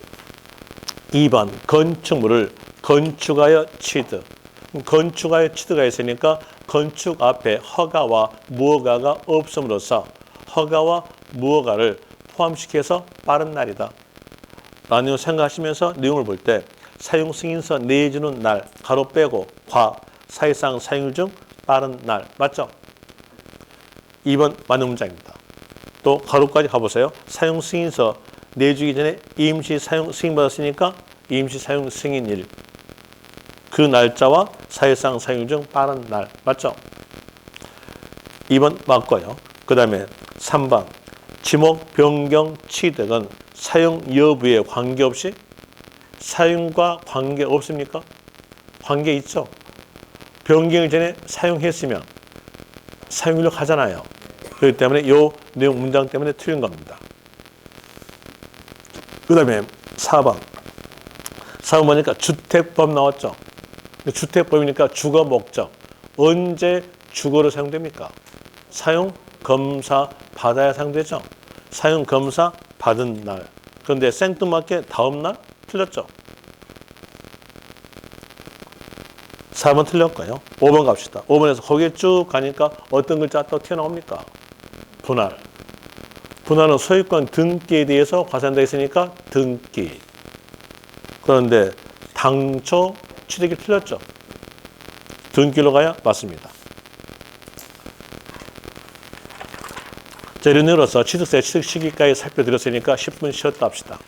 2번 건축물을 건축하여 취득. 건축하여 취득하여 있으니까 건축 앞에 허가와 무허가가 없음으로써 허가와 무허가를 포함시켜서 빠른 날이다. 라는 생각하시면서 내용을 볼 때 사용 승인서 내주는 날 가로 빼고 과 사실상 사용일 중 빠른 날 맞죠? 2번 맞는 문장입니다. 또 가로까지 가보세요. 사용 승인서 내주기 전에 임시 사용 승인 받았으니까 임시 사용 승인일 그 날짜와 사실상 사용일 중 빠른 날 맞죠? 2번 맞고요. 그 다음에 3번 지목 변경 취득은 사용 여부에 관계없이 사용과 관계 없습니까? 관계 있죠. 변경일 전에 사용했으면 사용일로 가잖아요. 그렇기 때문에 이 내용 문장 때문에 틀린 겁니다. 그 다음에 4번. 4번 보니까 주택법 나왔죠. 주택법이니까 주거 목적. 언제 주거로 사용됩니까? 사용 검사 받아야 사용되죠. 사용 검사 받은 날. 그런데 생뚱맞게 다음날 틀렸죠. 4번 틀렸고요. 5번 갑시다. 5번에서 거기에 쭉 가니까 어떤 글자 또 튀어나옵니까? 분할. 분할은 소유권 등기에 대해서 과세한다 했으니까 등기. 그런데 당초 취득이 틀렸죠. 등기로 가야 맞습니다. 자, 이런 의미로서 취득세 취득 시기까지 살펴드렸으니까 10분 쉬었다 합시다.